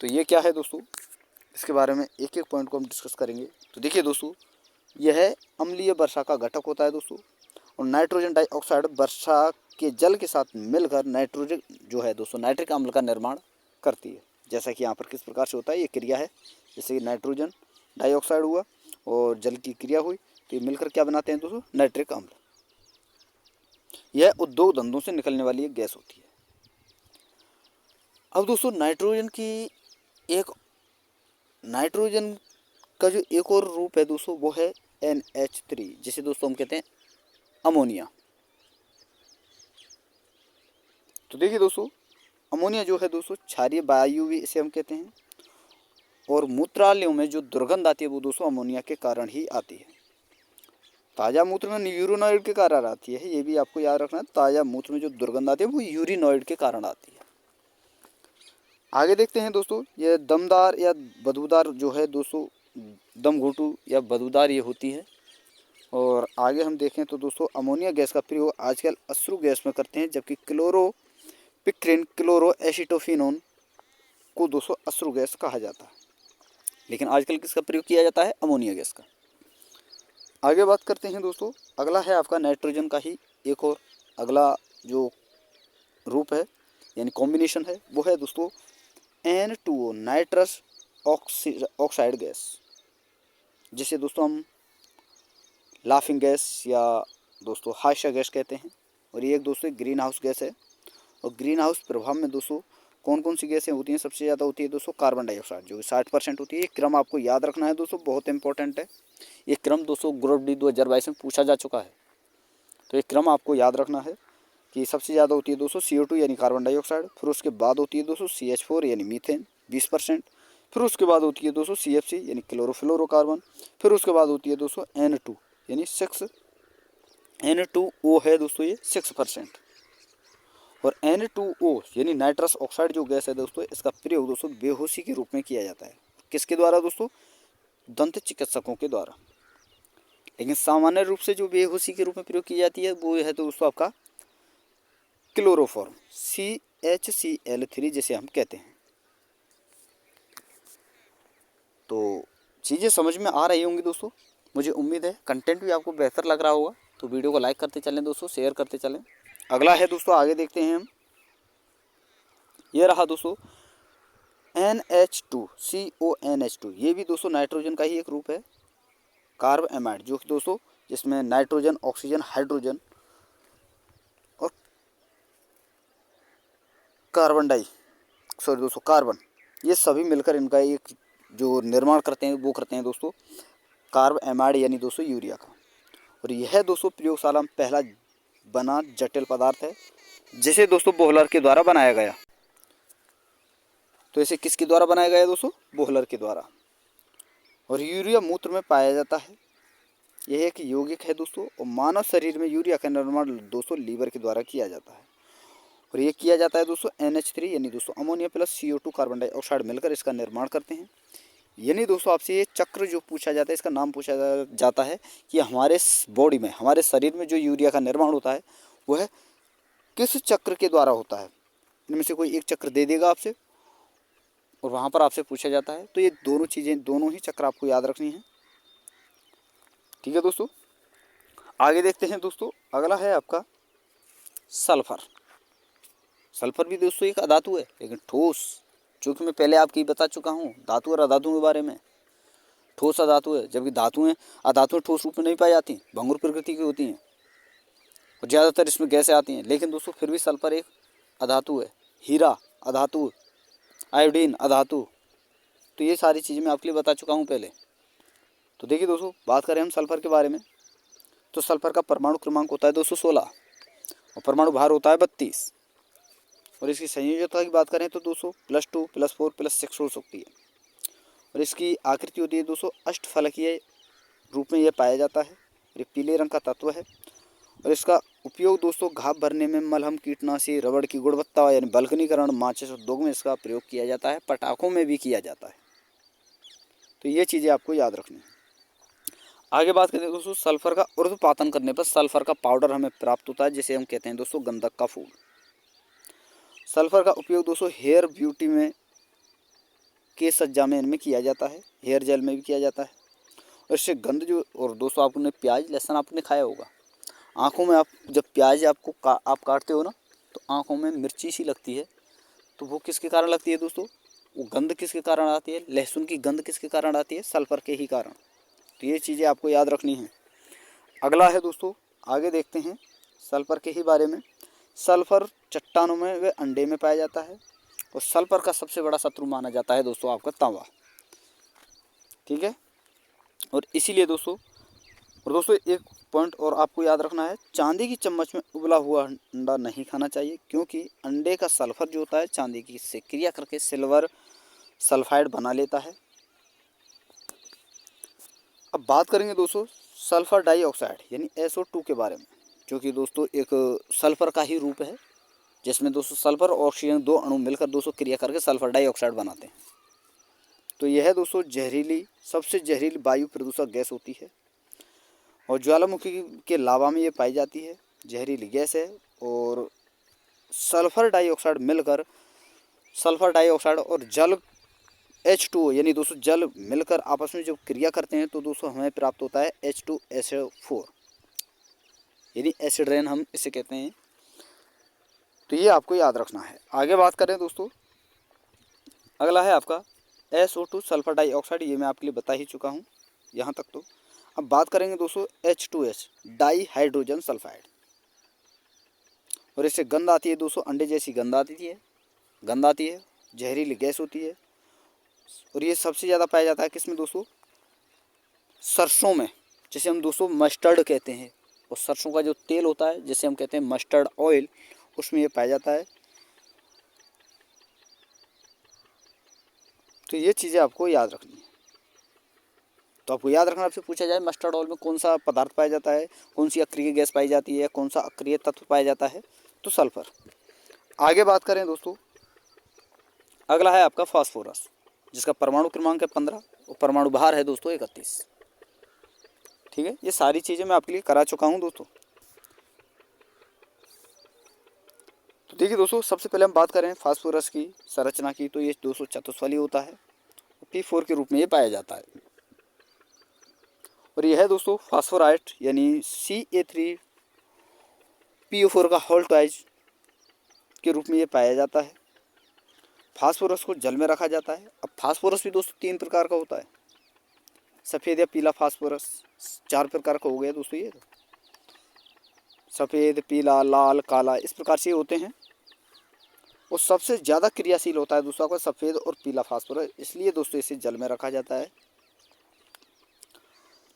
तो ये क्या है दोस्तों, इसके बारे में एक एक पॉइंट को हम डिस्कस करेंगे। तो देखिए दोस्तों, यह अम्लीय वर्षा का घटक होता है दोस्तों, और नाइट्रोजन डाइऑक्साइड वर्षा के जल के साथ मिलकर नाइट्रोजन जो है दोस्तों नाइट्रिक अम्ल का निर्माण करती है। जैसा कि यहाँ पर किस प्रकार से होता है, ये क्रिया है, जैसे कि नाइट्रोजन डाइऑक्साइड हुआ और जल की क्रिया हुई, तो ये मिलकर क्या बनाते हैं दोस्तों, नाइट्रिक अम्ल। यह उद्योग धंधों से निकलने वाली एक गैस होती है। अब दोस्तों नाइट्रोजन का जो एक और रूप है दोस्तों वो है NH3, जिसे दोस्तों हम कहते हैं अमोनिया। तो देखिए दोस्तों, अमोनिया जो है दोस्तों क्षारीय वायु भी इसे हम कहते हैं, और मूत्रालयों में जो दुर्गंध आती है वो दोस्तों अमोनिया के कारण ही आती है। ताज़ा मूत्र में यूरिनॉइड के कारण आती है, ये भी आपको याद रखना है। ताज़ा मूत्र में जो दुर्गंध आती है वो यूरिनॉइड के कारण आती है। आगे देखते हैं दोस्तों, ये दमदार या बदबूदार जो है दोस्तों, दम घोटू या बदबूदार ये होती है। और आगे हम देखें तो दोस्तों अमोनिया गैस का प्रयोग आजकल अश्रु गैस में करते हैं, जबकि क्लोरोपिक्रिन क्लोरोएसिटोफिनोन को दोस्तों अश्रु गैस कहा जाता है। लेकिन आजकल किसका प्रयोग किया जाता है, अमोनिया गैस का। आगे बात करते हैं दोस्तों, अगला है आपका नाइट्रोजन का ही एक और अगला जो रूप है यानी कॉम्बिनेशन है, वो है दोस्तों N2O नाइट्रस ऑक्साइड गैस, जिसे दोस्तों हम लाफिंग गैस या दोस्तों हास्य गैस कहते हैं। और ये एक दोस्तों ग्रीन हाउस गैस है। और ग्रीन हाउस प्रभाव में दोस्तों कौन कौन सी गैसें होती हैं, सबसे ज़्यादा होती है दोस्तों कार्बन डाइऑक्साइड, जो कि 60% होती है। ये क्रम आपको याद रखना है दोस्तों, बहुत इंपॉर्टेंट है। ये क्रम दोस्तों ग्रुप डी 2022 में पूछा जा चुका है, तो ये क्रम आपको याद रखना है कि सबसे ज़्यादा होती है दोस्तों CO2 यानी कार्बन डाइऑक्साइड, फिर उसके बाद होती है दोस्तों CH4 यानी मीथेन 20%, फिर उसके बाद होती है दोस्तों CFC यानी क्लोरोफ्लोरोकार्बन, फिर उसके बाद होती है दोस्तों N2 यानी 6, N2O है दोस्तों ये 6%। और N2O यानी नाइट्रस ऑक्साइड जो गैस है दोस्तों, इसका प्रयोग दोस्तों बेहोशी के रूप में किया जाता है। किसके द्वारा दोस्तों, दंत चिकित्सकों के द्वारा। लेकिन सामान्य रूप से जो बेहोशी के रूप में प्रयोग की जाती है वो है दोस्तों आपका क्लोरोफॉर्म CHCl3 जिसे हम कहते हैं। तो चीज़ें समझ में आ रही होंगी दोस्तों, मुझे उम्मीद है कंटेंट भी आपको बेहतर लग रहा होगा। तो वीडियो को लाइक करते चलें दोस्तों, शेयर करते चलें। अगला है दोस्तों, आगे देखते हैं हम, ये रहा दोस्तों NH2CONH2, ये भी दोस्तों नाइट्रोजन का ही एक रूप है, कार्ब एमाइड, जो कि दोस्तों जिसमें नाइट्रोजन, ऑक्सीजन, हाइड्रोजन और कार्बन ये सभी मिलकर इनका एक जो निर्माण करते हैं वो करते हैं दोस्तों कार्ब एमाइड यानी दोस्तों यूरिया का। और यह दोस्तों प्रयोगशाला में पहला बना जटिल पदार्थ है, जिसे दोस्तों बोहलर के द्वारा बनाया गया। तो इसे किसके द्वारा बनाया गया दोस्तों, बोहलर के द्वारा। और यूरिया मूत्र में पाया जाता है, यह एक यौगिक है दोस्तों। और मानव शरीर में यूरिया का निर्माण दोस्तों लीवर के द्वारा किया जाता है। और ये किया जाता है दोस्तों NH3 यानी दोस्तों ammonia plus CO2 carbon dioxide मिलकर इसका निर्माण करते हैं। यानी दोस्तों आपसे ये चक्र जो पूछा जाता है, इसका नाम पूछा जाता है कि हमारे बॉडी में, हमारे शरीर में जो यूरिया का निर्माण होता है वह किस चक्र के द्वारा होता है। इनमें से कोई एक चक्र दे देगा आपसे और वहाँ पर आपसे पूछा जाता है। तो ये दोनों चीज़ें, दोनों ही चक्र आपको याद रखनी है। ठीक है दोस्तों, आगे देखते हैं दोस्तों। अगला है आपका सल्फर। सल्फर भी दोस्तों एक अधातु है, लेकिन ठोस, जो कि मैं पहले आपकी बता चुका हूँ धातु और अधातुओं के बारे में। ठोस अधातु है, जबकि धातुएं अधातुएं ठोस रूप में नहीं पाई जाती, भंगुर प्रकृति की होती हैं और ज़्यादातर इसमें गैसें आती हैं। लेकिन दोस्तों फिर भी सल्फर एक अधातु है। हीरा अधातु, आयोडीन अधातु, तो ये सारी चीज़ें मैं आपके लिए बता चुका हूँ पहले। तो देखिए दोस्तों, बात करें हम सल्फर के बारे में, तो सल्फर का परमाणु क्रमांक होता है 216 और परमाणु भार होता है 32। और इसकी संयोजकता की बात करें तो दोस्तों +2 +4 +6 हो सकती है। और इसकी आकृति होती है दोस्तों अष्टफलकीय रूप में यह पाया जाता है। ये पीले रंग का तत्व है और इसका उपयोग दोस्तों घाव भरने में, मलहम, कीटनाशी, रबड़ की गुणवत्ता यानी बल्कनीकरण, माचिस उद्योग में इसका प्रयोग किया जाता है, पटाखों में भी किया जाता है। तो ये चीज़ें आपको याद रखनी है। आगे बात करें दोस्तों, सल्फर का ऊर्ध्वपातन करने पर सल्फर का पाउडर हमें प्राप्त होता है, जिसे हम कहते हैं दोस्तों गंधक का फूल। सल्फर का उपयोग दोस्तों हेयर ब्यूटी में, केश सज्जा में इनमें किया जाता है, हेयर जेल में भी किया जाता है। और इससे गंध जो, और दोस्तों आपने प्याज लहसुन आपने खाया होगा, आँखों में आप जब प्याज आप काटते हो ना, तो आँखों में मिर्ची सी लगती है, तो वो किसके कारण लगती है दोस्तों? वो गंध किसके कारण आती है? लहसुन की गंध किसके कारण आती है? सल्फर के ही कारण। तो ये चीज़ें आपको याद रखनी है। अगला है दोस्तों, आगे देखते हैं सल्फर के ही बारे में। सल्फर चट्टानों में व अंडे में पाया जाता है और सल्फर का सबसे बड़ा शत्रु माना जाता है दोस्तों आपका तांबा। ठीक है, और इसीलिए दोस्तों एक पॉइंट और आपको याद रखना है, चांदी की चम्मच में उबला हुआ अंडा नहीं खाना चाहिए, क्योंकि अंडे का सल्फर जो होता है चांदी की से क्रिया करके सिल्वर सल्फाइड बना लेता है। अब बात करेंगे दोस्तों सल्फर डाइऑक्साइड यानी SO2 के बारे में, जो कि दोस्तों एक सल्फर का ही रूप है, जिसमें दोस्तों सल्फर और ऑक्सीजन दो अणु मिलकर दोस्तों क्रिया करके सल्फर डाइऑक्साइड बनाते हैं। तो यह दोस्तों सबसे जहरीली वायु प्रदूषक गैस होती है और ज्वालामुखी के लावा में ये पाई जाती है, जहरीली गैस है। और सल्फर डाइऑक्साइड मिलकर, सल्फर डाइऑक्साइड और जल H2O यानी दोस्तों जल मिलकर आपस में जब क्रिया करते हैं, तो दोस्तों हमें प्राप्त होता है H2SO4 यानी एसिड रेन हम इसे कहते हैं। तो ये आपको याद रखना है। आगे बात करें दोस्तों, अगला है आपका SO2 सल्फर डाइऑक्साइड, ये मैं आपके लिए बता ही चुका हूँ यहाँ तक। तो अब बात करेंगे दोस्तों H2S डाई हाइड्रोजन सल्फाइड, और इससे गंध आती है दोस्तों, अंडे जैसी गंध आती है, जहरीली गैस होती है। और ये सबसे ज़्यादा पाया जाता है किसमें दोस्तों? सरसों में, जिसे हम दोस्तों मस्टर्ड कहते हैं, और सरसों का जो तेल होता है जिसे हम कहते हैं मस्टर्ड ऑयल, उसमें ये पाया जाता है। तो ये चीज़ें आपको याद रखनी है। तो आपको याद रखना, आपसे पूछा जाए मस्टर्ड ऑयल में कौन सा पदार्थ पाया जाता है, कौन सी अक्रिय गैस पाई जाती है, कौन सा अक्रिय तत्व पाया जाता है, तो सल्फर। आगे बात करें दोस्तों, अगला है आपका फास्फोरस, जिसका परमाणु क्रमांक है 15 और परमाणु भार है दोस्तों 31। ठीक है, ये सारी चीज़ें मैं आपके लिए करा चुका हूँ दोस्तों। तो देखिए दोस्तों, सबसे पहले हम बात करें फास्फोरस की संरचना की, तो ये दोस्तों चतुष्फली होता है, P4 के रूप में ये पाया जाता है। और यह है दोस्तों फास्फोराइट यानी Ca3PO4 का होल्टाइज के रूप में ये पाया जाता है। फास्फोरस को जल में रखा जाता है। अब फास्फोरस भी दोस्तों 3 प्रकार का होता है, सफ़ेद या पीला फास्फोरस, 4 प्रकार का हो गया दोस्तों ये, सफ़ेद, पीला, लाल, काला, इस प्रकार से होते हैं। और सबसे ज़्यादा क्रियाशील होता है दोस्तों आपका सफ़ेद और पीला फास्फोरस, इसलिए दोस्तों इसे जल में रखा जाता है।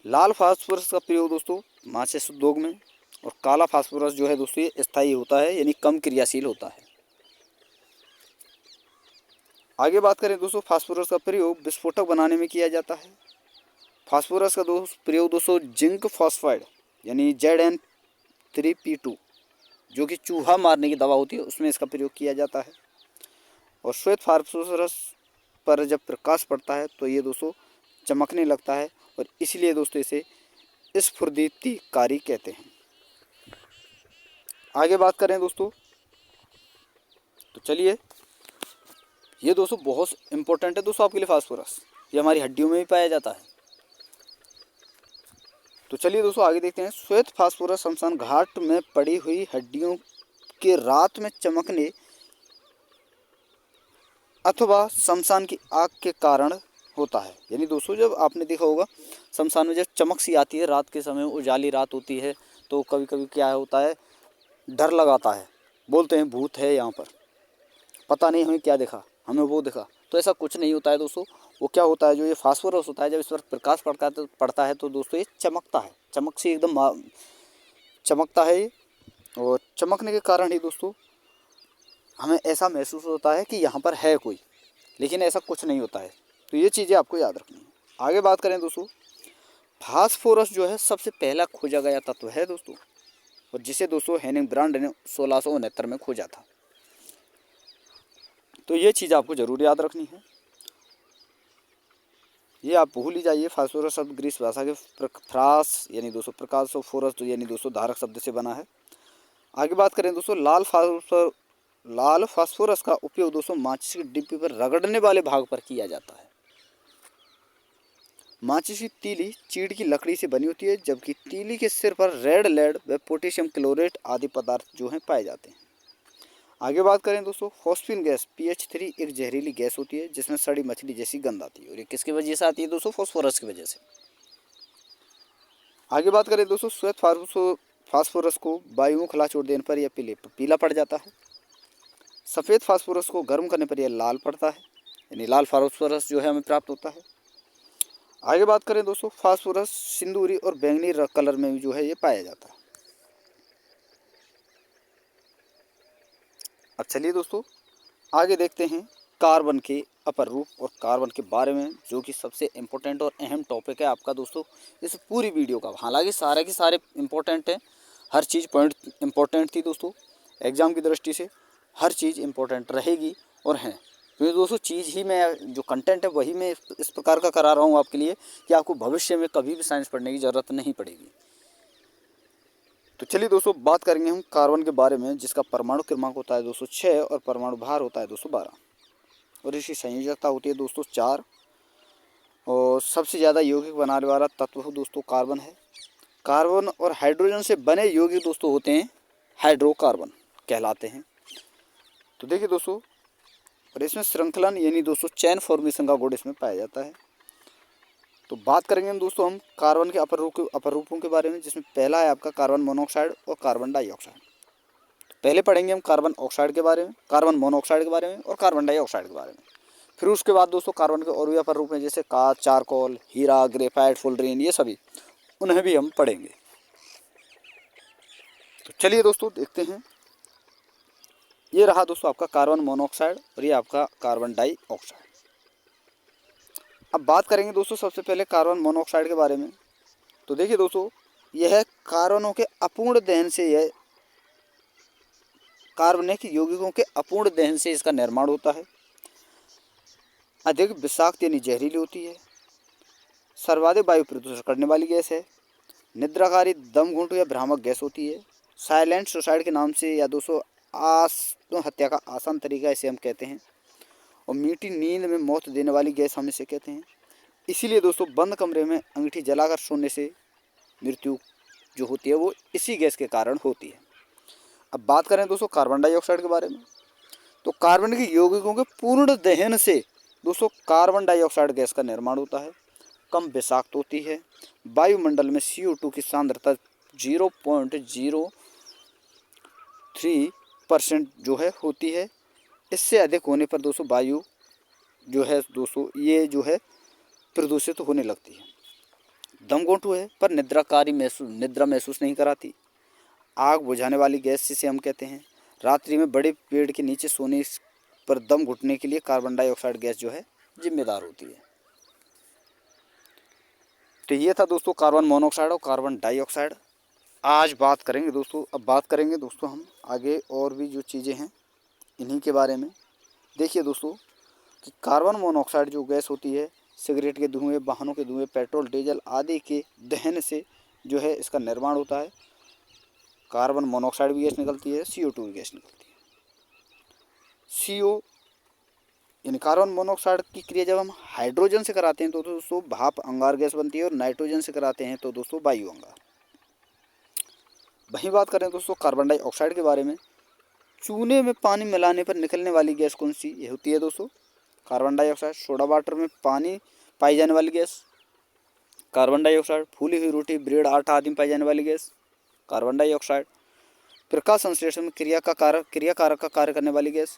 लाल फास्फोरस का प्रयोग दोस्तों माचिस उद्योग में, और काला फास्फोरस जो है दोस्तों ये स्थायी होता है यानी कम क्रियाशील होता है। आगे बात करें दोस्तों, फास्फोरस का प्रयोग विस्फोटक बनाने में किया जाता है। फास्फोरस का प्रयोग दोस्तों जिंक फॉस्फाइड यानी Zn3P2 जो कि चूहा मारने की दवा होती है, उसमें इसका प्रयोग किया जाता है। और श्वेत फास्फोरस पर जब प्रकाश पड़ता है तो ये दोस्तों चमकने लगता है, और इसलिए दोस्तों इसे स्फुर्दीप्तिकारी कहते हैं। आगे बात करें दोस्तों, तो चलिए, ये दोस्तों बहुत इम्पोर्टेंट है दोस्तों आपके लिए फास्फोरस, ये हमारी हड्डियों में भी पाया जाता है। तो चलिए दोस्तों आगे देखते हैं। श्वेत फास्फोरस शमशान घाट में पड़ी हुई हड्डियों के रात में चमकने अथवा शमशान की आग के कारण होता है। यानी दोस्तों जब आपने देखा होगा शमशान में जब चमक सी आती है रात के समय, उजाली रात होती है, तो कभी कभी क्या होता है, डर लगाता है, बोलते हैं भूत है यहाँ पर, पता नहीं हमें क्या दिखा, हमें वो दिखा। तो ऐसा कुछ नहीं होता है दोस्तों। वो क्या होता है, जो ये फास्फोरस होता है, जब इस पर प्रकाश पड़ता है तो दोस्तों ये चमकता है, चमक से एकदम चमकता है ये। और चमकने के कारण ही दोस्तों हमें ऐसा महसूस होता है कि यहाँ पर है कोई, लेकिन ऐसा कुछ नहीं होता है। तो ये चीज़ें आपको याद रखनी है। आगे बात करें दोस्तों, फास्फोरस जो है सबसे पहला खोजा गया तत्व है दोस्तों, और जिसे दोस्तों हेनिंग ब्रांड ने 1669 में खोजा था। तो ये चीज़ आपको ज़रूर याद रखनी है, ये आप भूल ही जाइए। फास्फोरस शब्द ग्रीस भाषा के फ्रास यानी दोस्तों प्रकाश और फोरस तो यानी दोस्तों धारक शब्द से बना है। आगे बात करें दोस्तों, लाल फास्फोरस का उपयोग दोस्तों माचिस की डिब्बी पर रगड़ने वाले भाग पर किया जाता है। माचिस की तीली चीड़ की लकड़ी से बनी होती है, जबकि तीली के सिर पर रेड लेड व पोटेशियम क्लोरेट आदि पदार्थ जो हैं पाए जाते हैं। आगे बात करें दोस्तों, फॉस्फिन गैस PH3 एक जहरीली गैस होती है जिसमें सड़ी मछली जैसी गंध आती है, और ये किसकी वजह से आती है दोस्तों, फास्फोरस की वजह से। आगे बात करें दोस्तों, श्वेत फास्फोरस को वायु में खुला छोड़ देने पर यह पीला पड़ जाता है। सफ़ेद फास्फोरस को गर्म करने पर यह लाल पड़ता है, यानी लाल फास्फोरस जो है हमें प्राप्त होता है। आगे बात करें दोस्तों, फास्फोरस सिंदूरी और बैंगनी कलर में जो है ये पाया जाता है। अब चलिए दोस्तों आगे देखते हैं कार्बन के अपर रूप और कार्बन के बारे में, जो कि सबसे इम्पोर्टेंट और अहम टॉपिक है आपका दोस्तों इस पूरी वीडियो का। हालांकि सारे के सारे इम्पोर्टेंट हैं, हर चीज़ पॉइंट इम्पोर्टेंट थी दोस्तों, एग्ज़ाम की दृष्टि से हर चीज़ इम्पोर्टेंट रहेगी और हैं। क्योंकि दोस्तों चीज़ ही मैं जो कंटेंट है वही मैं इस प्रकार का करा रहा हूँ आपके लिए कि आपको भविष्य में कभी भी साइंस पढ़ने की ज़रूरत नहीं पड़ेगी। तो चलिए दोस्तों बात करेंगे हम कार्बन के बारे में, जिसका परमाणु क्रमांक होता है 206 और परमाणु भार होता है 212, और इसकी संयोजकता होती है दोस्तों 4, और सबसे ज़्यादा यौगिक बनाने वाला तत्व दोस्तों कार्बन है। कार्बन और हाइड्रोजन से बने यौगिक दोस्तों होते हैं हाइड्रोकार्बन कहलाते हैं। तो देखिए दोस्तों, और इसमें श्रृंखलन यानी दोस्तों चैन फॉर्मेशन का गुण इसमें पाया जाता है। तो बात करेंगे हम दोस्तों हम कार्बन के अपर रूपों के बारे में, जिसमें पहला है आपका कार्बन मोनोऑक्साइड और कार्बन डाइऑक्साइड। पहले पढ़ेंगे हम कार्बन ऑक्साइड के बारे में, कार्बन मोनोऑक्साइड के बारे में और कार्बन डाइऑक्साइड के बारे में। फिर उसके बाद दोस्तों कार्बन के और भी अपर रूप हैं, जैसे कांच, चारकोल, हीरा, ग्रेफाइट, फुलरीन, ये सभी उन्हें भी हम पढ़ेंगे। तो चलिए दोस्तों देखते हैं, ये रहा दोस्तों आपका कार्बन मोनोऑक्साइड और ये आपका कार्बन डाइऑक्साइड। अब बात करेंगे दोस्तों सबसे पहले कार्बन मोनोऑक्साइड के बारे में। तो देखिए दोस्तों, यह कार्बनों के अपूर्ण दहन से, यह कार्बनिक यौगिकों के अपूर्ण दहन से इसका निर्माण होता है। अधिक विषाक्त यानी जहरीली होती है। सर्वाधिक वायु प्रदूषण करने वाली गैस है। निद्राकारी, दम घुंटू या भ्रामक गैस होती है। साइलेंट सुसाइड के नाम से, या दोस्तों आत्महत्या का आसान तरीका इसे हम कहते हैं। और मीठी नींद में मौत देने वाली गैस हम इसे कहते हैं। इसीलिए दोस्तों बंद कमरे में अंगीठी जलाकर सोने से मृत्यु जो होती है वो इसी गैस के कारण होती है। अब बात करें दोस्तों कार्बन डाइऑक्साइड के बारे में, तो कार्बन के यौगिकों के पूर्ण दहन से दोस्तों कार्बन डाइऑक्साइड गैस का निर्माण होता है। कम विषाक्त होती है। वायुमंडल में CO2 की सांद्रता 0.03% जो है होती है। इससे अधिक होने पर दोस्तों वायु जो है दोस्तों ये जो है प्रदूषित होने लगती है। दम घोंटू है पर निद्रा महसूस नहीं कराती। आग बुझाने वाली गैस जिसे हम कहते हैं। रात्रि में बड़े पेड़ के नीचे सोने पर दम घुटने के लिए कार्बन डाइऑक्साइड गैस जो है जिम्मेदार होती है। तो ये था दोस्तों कार्बन मोनोऑक्साइड और कार्बन डाइऑक्साइड। आज बात करेंगे दोस्तों, अब बात करेंगे दोस्तों हम आगे और भी जो चीज़ें हैं इन्हीं के बारे में। देखिए दोस्तों कि कार्बन मोनोऑक्साइड जो गैस होती है सिगरेट के धुएं, वाहनों के धुएं, पेट्रोल, डीजल आदि के दहन से जो है इसका निर्माण होता है। कार्बन मोनोऑक्साइड भी गैस निकलती है, CO2 भी गैस निकलती है। CO यानी कार्बन मोनोऑक्साइड की क्रिया जब हम हाइड्रोजन से कराते हैं तो दोस्तों भाप अंगार गैस बनती है, और नाइट्रोजन से कराते हैं तो दोस्तों वायु अंगार। वहीं बात करें दोस्तों कार्बन डाइऑक्साइड के बारे में, चूने में पानी मिलाने पर निकलने वाली गैस कौन सी ये होती है दोस्तों? Carbon dioxide. सोडा वाटर में पानी पाई जाने वाली गैस कार्बन डाइऑक्साइड। फूली हुई रोटी, ब्रेड, आटा आदि में पाई जाने वाली गैस कार्बन डाइऑक्साइड। प्रकाश संश्लेषण में क्रिया कारक का कार्य करने वाली गैस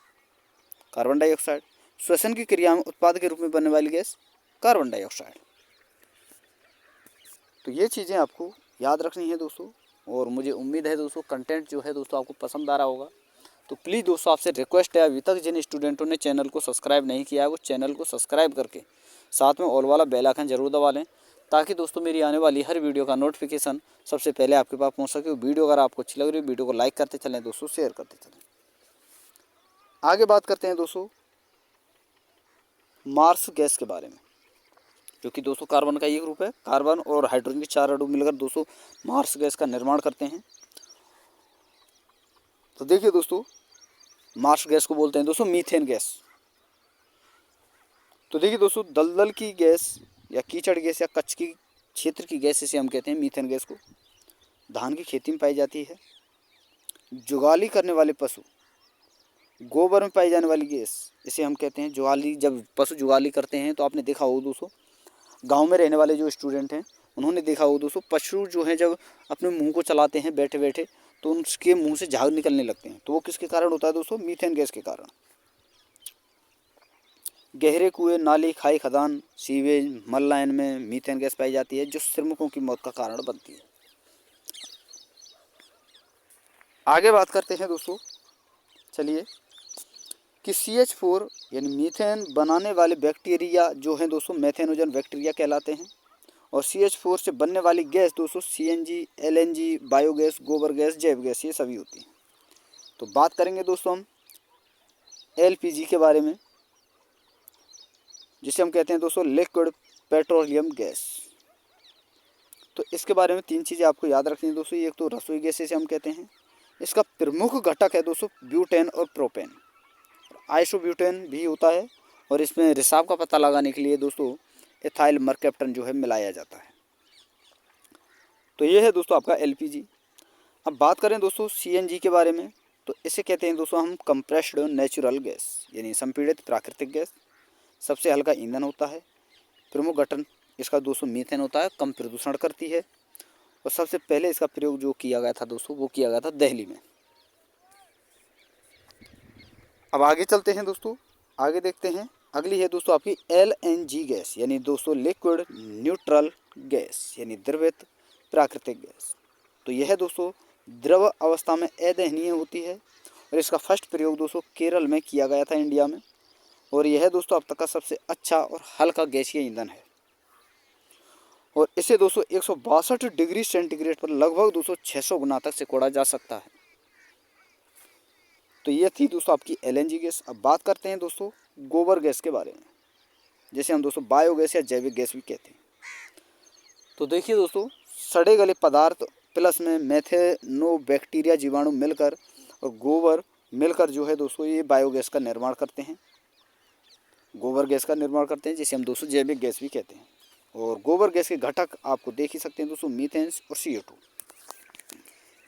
कार्बन डाइऑक्साइड। श्वसन की क्रिया में उत्पाद के रूप में बनने वाली गैस कार्बन डाइऑक्साइड। तो ये चीज़ें आपको याद रखनी है दोस्तों, और मुझे उम्मीद है दोस्तों कंटेंट जो है दोस्तों आपको पसंद आ रहा होगा। तो प्लीज़ दोस्तों आपसे रिक्वेस्ट है, अभी तक जिन स्टूडेंटों ने चैनल को सब्सक्राइब नहीं किया है वो चैनल को सब्सक्राइब करके साथ में ऑल वाला बेल आइकन जरूर दबा लें, ताकि दोस्तों मेरी आने वाली हर वीडियो का नोटिफिकेशन सबसे पहले आपके पास पहुंच सके। वीडियो अगर आपको अच्छी लग रही है, वीडियो को लाइक करते चलें दोस्तों, शेयर करते चलें। आगे बात करते हैं दोस्तों मार्स गैस के बारे में, जो कि दोस्तों कार्बन का एक ग्रुप है। कार्बन और हाइड्रोजन के 4 अणु मिलकर दोस्तों मार्स गैस का निर्माण करते हैं। तो देखिए दोस्तों, मार्स गैस को बोलते हैं दोस्तों मीथेन गैस। तो देखिए दोस्तों, दलदल की गैस या कीचड़ गैस या कच्छ की क्षेत्र की गैस इसे हम कहते हैं मीथेन गैस को। धान की खेती में पाई जाती है। जुगाली करने वाले पशु, गोबर में पाई जाने वाली गैस इसे हम कहते हैं जुगाली। जब पशु जुगाली करते हैं तो आपने देखा हो दोस्तों, गांव में रहने वाले जो स्टूडेंट हैं उन्होंने देखा हो दोस्तों, पशु जो हैं जब अपने मुंह को चलाते हैं बैठे बैठे तो उनके मुंह से झाग निकलने लगते हैं। तो वो किसके कारण होता है दोस्तों? मीथेन गैस के कारण। गहरे कुएं, नाली, खाई, खदान, सीवेज, मल लाइन में मीथेन गैस पाई जाती है, जो श्रमिकों की मौत का कारण बनती है। आगे बात करते हैं दोस्तों, चलिए, कि CH4 यानी मीथेन बनाने वाले बैक्टीरिया जो हैं दोस्तों मेथेनोजन बैक्टीरिया कहलाते हैं। और CH4 से बनने वाली गैस दोस्तों CNG, LNG, बायोगैस, गोबर गैस, जैव गैस, ये सभी होती हैं। तो बात करेंगे दोस्तों हम LPG के बारे में, जिसे हम कहते हैं दोस्तों लिक्विड पेट्रोलियम गैस। तो इसके बारे में 3 चीज़ें आपको याद रखनी है दोस्तों। एक तो रसोई गैस इसे हम कहते हैं। इसका प्रमुख घटक है दोस्तों ब्यूटेन और प्रोपेन। आइसोब्यूटेन भी होता है, और इसमें रिसाव का पता लगाने के लिए दोस्तों एथाइल मरकैप्टन जो है मिलाया जाता है। तो ये है दोस्तों आपका LPG। अब बात करें दोस्तों CNG के बारे में, तो इसे कहते हैं दोस्तों हम कंप्रेस्ड नेचुरल गैस, यानी संपीड़ित प्राकृतिक गैस। सबसे हल्का ईंधन होता है। प्रमुख गठन इसका दोस्तों मीथेन होता है, कम प्रदूषण करती है। और सबसे पहले इसका प्रयोग जो किया गया था दोस्तों वो किया गया था दिल्ली में। अब आगे चलते हैं दोस्तों, आगे देखते हैं। अगली है दोस्तों आपकी LNG गैस, यानी दोस्तों लिक्विड न्यूट्रल गैस, यानी द्रवित प्राकृतिक गैस। तो यह दोस्तों द्रव अवस्था में अदहनीय होती है, और इसका फर्स्ट प्रयोग दोस्तों केरल में किया गया था, इंडिया में। और यह दोस्तों अब तक का सबसे अच्छा और हल्का गैसीय ईंधन है। और इसे दोस्तों 162 डिग्री सेंटीग्रेड पर लगभग दोस्तों 600 गुना तक सिकोड़ा जा सकता है। तो ये थी दोस्तों आपकी LNG गैस। अब बात करते हैं दोस्तों गोबर गैस के बारे में, जैसे हम दोस्तों बायोगैस या जैविक गैस भी कहते हैं। तो देखिए दोस्तों, सड़े गले पदार्थ प्लस में मेथेनो बैक्टीरिया जीवाणु मिलकर और गोबर मिलकर जो है दोस्तों ये बायोगैस का निर्माण करते हैं, गोबर गैस का निर्माण करते हैं, जिसे हम दोस्तों जैविक गैस भी कहते हैं। और गोबर गैस के घटक आपको देख ही सकते हैं दोस्तों, मीथेन और CO2,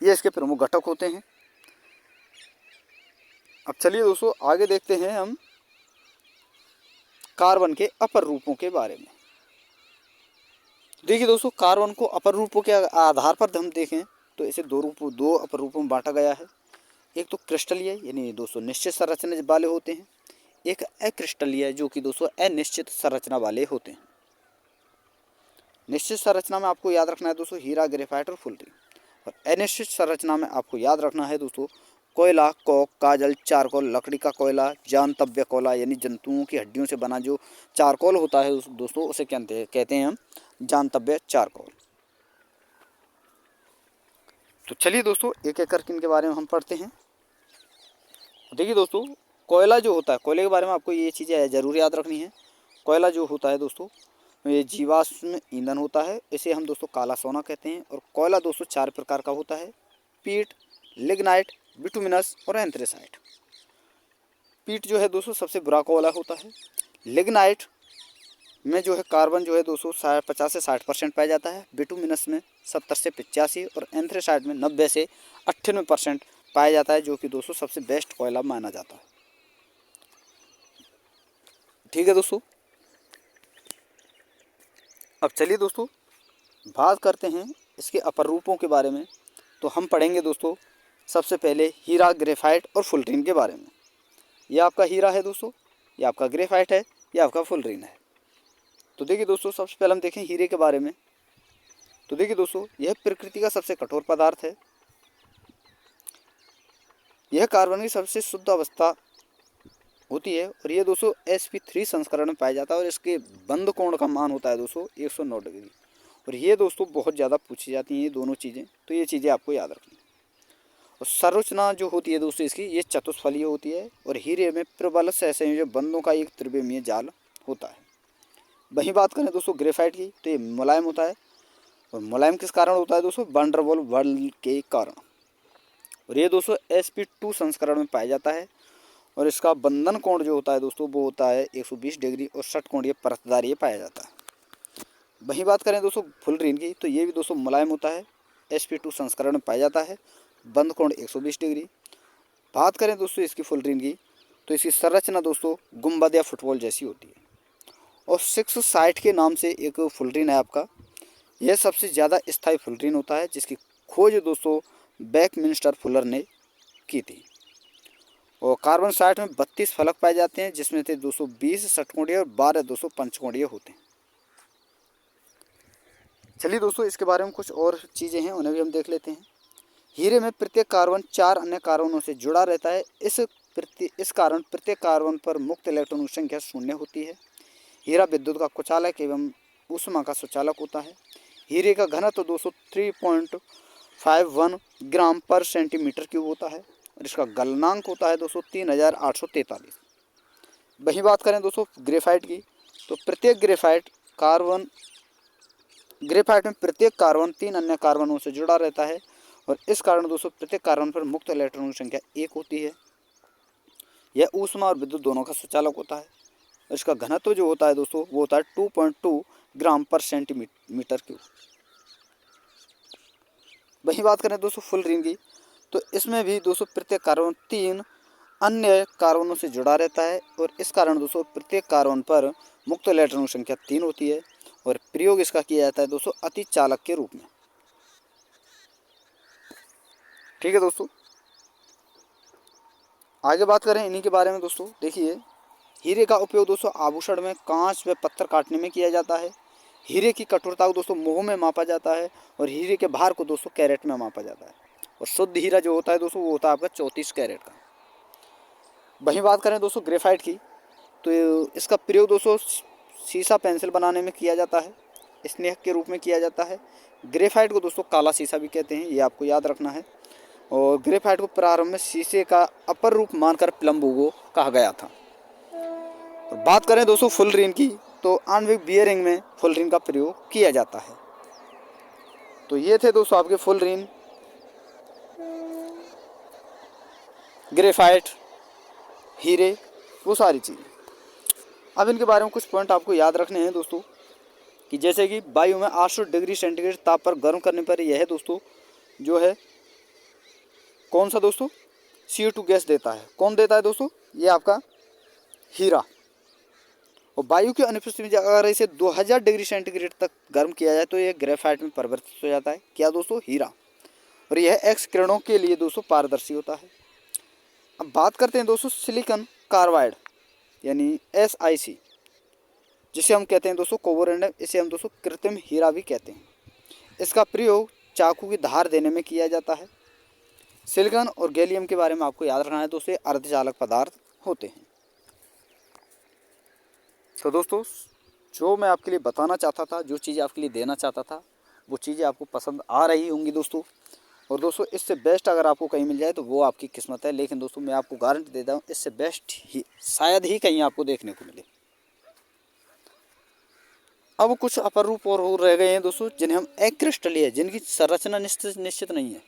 ये इसके प्रमुख घटक होते हैं। अब चलिए दोस्तों आगे देखते हैं हम कार्बन के अपर रूपों के बारे में। देखिए दोस्तों, कार्बन को अपर रूपों के आधार पर हम देखें तो इसे दो अपर रूपों में बांटा गया है। एक तो क्रिस्टलीय यानी दोस्तों निश्चित संरचना वाले होते हैं, एक अक्रिस्टलीय जो कि दोस्तों अनिश्चित संरचना वाले होते हैं। निश्चित संरचना में आपको याद रखना है दोस्तों हीरा, ग्रेफाइट और फुलरी। और अनिश्चित संरचना में आपको याद रखना है दोस्तों कोयला, कोक, काजल, चारकोल, लकड़ी का कोयला, जानतव्य कोयला, यानी जंतुओं की हड्डियों से बना जो चारकोल होता है दोस्तों उसे कहते हैं हम जानतव्य चारकोल। तो चलिए दोस्तों एक एक करके इनके बारे में हम पढ़ते हैं। देखिए दोस्तों, कोयला जो होता है, कोयले के बारे में आपको ये चीज़ें ज़रूर याद रखनी है। कोयला जो होता है दोस्तों ये जीवाश्म ईंधन होता है, इसे हम दोस्तों काला सोना कहते हैं। और कोयला दोस्तों 4 प्रकार का होता है, पीट, लिग्नाइट, बिटुमिनस और एंथ्रेसाइट। स्पीड जो है दोस्तों सबसे बुरा वाला होता है। लिग्नाइट में जो है कार्बन जो है दोस्तों 50 से 60% पाया जाता है, बिटुमिनस में 70 से 85 और एंथ्रेसाइट में 90 से 98% पाया जाता है, जो कि दोस्तों सबसे बेस्ट कोयला माना जाता है। ठीक है दोस्तों, अब चलिए दोस्तों बात करते हैं इसके अपर रूपों के बारे में। तो हम पढ़ेंगे दोस्तों सबसे पहले हीरा, ग्रेफाइट और फुलरीन के बारे में। यह आपका हीरा है दोस्तों, यह आपका ग्रेफाइट है, यह आपका फुलरीन है। तो देखिए दोस्तों, सबसे पहले हम देखें हीरे के बारे में। तो देखिए दोस्तों, यह प्रकृति का सबसे कठोर पदार्थ है। यह कार्बन की सबसे शुद्ध अवस्था होती है और ये दोस्तों sp3 संस्करण में पाया जाता है और इसके बंध कोण का मान होता है दोस्तों 109 डिग्री। और ये दोस्तों बहुत ज़्यादा पूछी जाती हैं ये दोनों चीज़ें, तो ये चीज़ें आपको याद रखनी। और संरचना जो होती है दोस्तों इसकी, ये चतुष्फलीय होती है और हीरे में प्रबल सहसंयोजक बंधों का एक त्रिविमीय जाल होता है। वहीं बात करें दोस्तों ग्रेफाइट की, तो ये मुलायम होता है। और मुलायम किस कारण होता है दोस्तों? वैन डर वाल्स बल के कारण। और ये दोस्तों sp2 संस्करण में पाया जाता है और इसका बंधन कोण जो होता है दोस्तों वो होता है 120 डिग्री और षटकोणीय परतदार ये पाया जाता है। वहीं बात करें दोस्तों फुलरीन की, तो ये भी दोस्तों मुलायम होता है, sp2 संस्करण में पाया जाता है, बंध कोण 120 डिग्री। बात करें दोस्तों इसकी फुलरीन की, तो इसकी संरचना दोस्तों गुंबद या फुटबॉल जैसी होती है। और 660 के नाम से एक फुलरीन है आपका, यह सबसे ज़्यादा स्थायी फुलरीन होता है, जिसकी खोज दोस्तों बैकमिंस्टर फुलर ने की थी। और कार्बन 60 में 32 फलक पाए जाते हैं, जिसमें से 220 षटकोणीय और 12 दोस्तों पंचकोणीय होते हैं। चलिए दोस्तों इसके बारे में कुछ और चीज़ें हैं, उन्हें भी हम देख लेते हैं। हीरे में प्रत्येक कार्बन 4 अन्य कार्बनों से जुड़ा रहता है। इस कारण प्रत्येक कार्बन पर मुक्त इलेक्ट्रॉनों की संख्या 0 होती है। हीरा विद्युत का कुचालक एवं ऊष्मा का सुचालक होता है। हीरे का घनत्व दोस्तों 3.51 ग्राम पर सेंटीमीटर क्यूब होता है और इसका गलनांक होता है दोस्तों 3843। वहीं बात करें दोस्तों ग्रेफाइट की, तो ग्रेफाइट में प्रत्येक कार्बन 3 अन्य कार्बनों से जुड़ा रहता है और इस कारण दोस्तों प्रत्येक कार्बन पर मुक्त इलेक्ट्रॉनों की संख्या 1 होती है। यह ऊष्मा और विद्युत दोनों का सुचालक होता है और इसका घनत्व जो होता है दोस्तों वो होता है 2.2 ग्राम पर सेंटीमीटर क्यूब। वहीं बात करें दोस्तों फुलरीन की, तो इसमें भी दोस्तों प्रत्येक कार्बन 3 अन्य कार्बनों से जुड़ा रहता है और इस कारण दोस्तों प्रत्येक कार्बन पर मुक्त इलेक्ट्रॉनों की संख्या 3 होती है और प्रयोग इसका किया जाता है दोस्तों अति चालक के रूप में। ठीक है दोस्तों, आगे बात करें इन्हीं के बारे में। दोस्तों देखिए, हीरे का उपयोग दोस्तों आभूषण में कांच व पत्थर काटने में किया जाता है। हीरे की कठोरता को दोस्तों मोह में मापा जाता है और हीरे के भार को दोस्तों कैरेट में मापा जाता है। और शुद्ध हीरा जो होता है दोस्तों वो होता है आपका 34 कैरेट का। वहीं बात करें दोस्तों ग्रेफाइट की, तो इसका प्रयोग दोस्तों शीशा पेंसिल बनाने में किया जाता है, स्नेहक के रूप में किया जाता है। ग्रेफाइट को दोस्तों काला शीशा भी कहते हैं, ये आपको याद रखना है। और ग्रेफाइट को प्रारंभ में शीशे का अपर रूप मानकर प्लम्बुगो कहा गया था। और बात करें दोस्तों फुलरीन की, तो आणविक बियरिंग में फुलरीन का प्रयोग किया जाता है। तो ये थे दोस्तों आपके फुलरीन, ग्रेफाइट, हीरे, वो सारी चीज़ें। अब इनके बारे में कुछ पॉइंट आपको याद रखने हैं दोस्तों, कि जैसे कि वायु में 800 डिग्री सेंटीग्रेड ताप पर गर्म करने पर यह दोस्तों जो है कौन सा दोस्तों CO2 गैस देता है। कौन देता है दोस्तों? ये आपका हीरा। और वायु की अनुपस्थिति में अगर इसे 2000 डिग्री सेंटीग्रेड तक गर्म किया जाए तो यह ग्रेफाइट में परिवर्तित हो जाता है। क्या दोस्तों? हीरा। और यह एक्स किरणों के लिए दोस्तों पारदर्शी होता है। अब बात करते हैं दोस्तों सिलिकॉन कार्बाइड यानी SiC, जिसे हम कहते हैं दोस्तों कोवोरेंडम, इसे हम दोस्तों कृत्रिम हीरा भी कहते हैं। इसका प्रयोग चाकू की धार देने में किया जाता है। सिलिकॉन और गैलियम के बारे में आपको याद रखना है दोस्तों, अर्धचालक पदार्थ होते हैं। तो दोस्तों जो मैं आपके लिए बताना चाहता था, जो चीज़ें आपके लिए देना चाहता था, वो चीज़ें आपको पसंद आ रही होंगी दोस्तों। और दोस्तों इससे बेस्ट अगर आपको कहीं मिल जाए तो वो आपकी किस्मत है, लेकिन दोस्तों मैं आपको गारंटी देता हूँ इससे बेस्ट ही शायद ही कहीं आपको देखने को मिले। अब कुछ अपर रूप और रह गए हैं दोस्तों, जिन्हें हम एक्रिस्टलीय, जिनकी संरचना निश्चित नहीं है।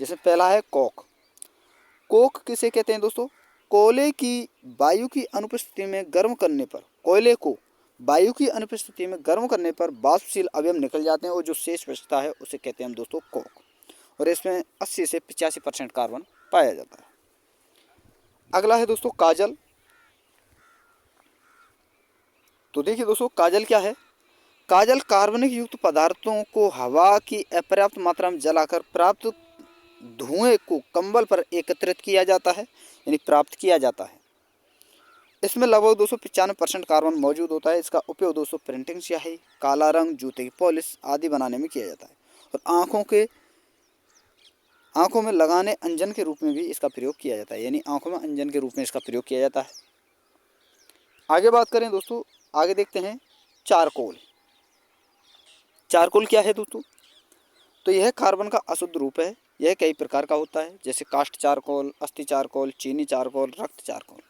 जैसे पहला है कोक। कोक किसे कहते हैं दोस्तों? कोयले की वायु की अनुपस्थिति में गर्म करने पर, कोयले को वायु की अनुपस्थिति में गर्म करने पर वाष्पशील अवयव निकल जाते हैं और जो शेष बचता है उसे कहते हैं हम दोस्तों कोक, और इसमें 80 से 85% कार्बन पाया जाता है। अगला है दोस्तों काजल। तो देखिए दोस्तों काजल क्या है। काजल कार्बनिक युक्त पदार्थों को हवा की अपर्याप्त मात्रा में जलाकर प्राप्त धुएं को कंबल पर एकत्रित किया जाता है, यानी प्राप्त किया जाता है। इसमें लगभग 295% कार्बन मौजूद होता है। इसका उपयोग दोस्तों प्रिंटिंग स्याही, काला रंग, जूते की पॉलिश आदि बनाने में किया जाता है, और आँखों में लगाने अंजन के रूप में भी इसका प्रयोग किया जाता है, यानी आँखों में अंजन के रूप में इसका प्रयोग किया जाता है। आगे बात करें दोस्तों, आगे देखते हैं चारकोल। चारकोल क्या है दोस्तों। तो यह कार्बन का अशुद्ध रूप है। यह कई प्रकार का होता है, जैसे काष्ठ चारकोल, अस्थि चारकोल, चीनी चारकोल, रक्त चारकोल।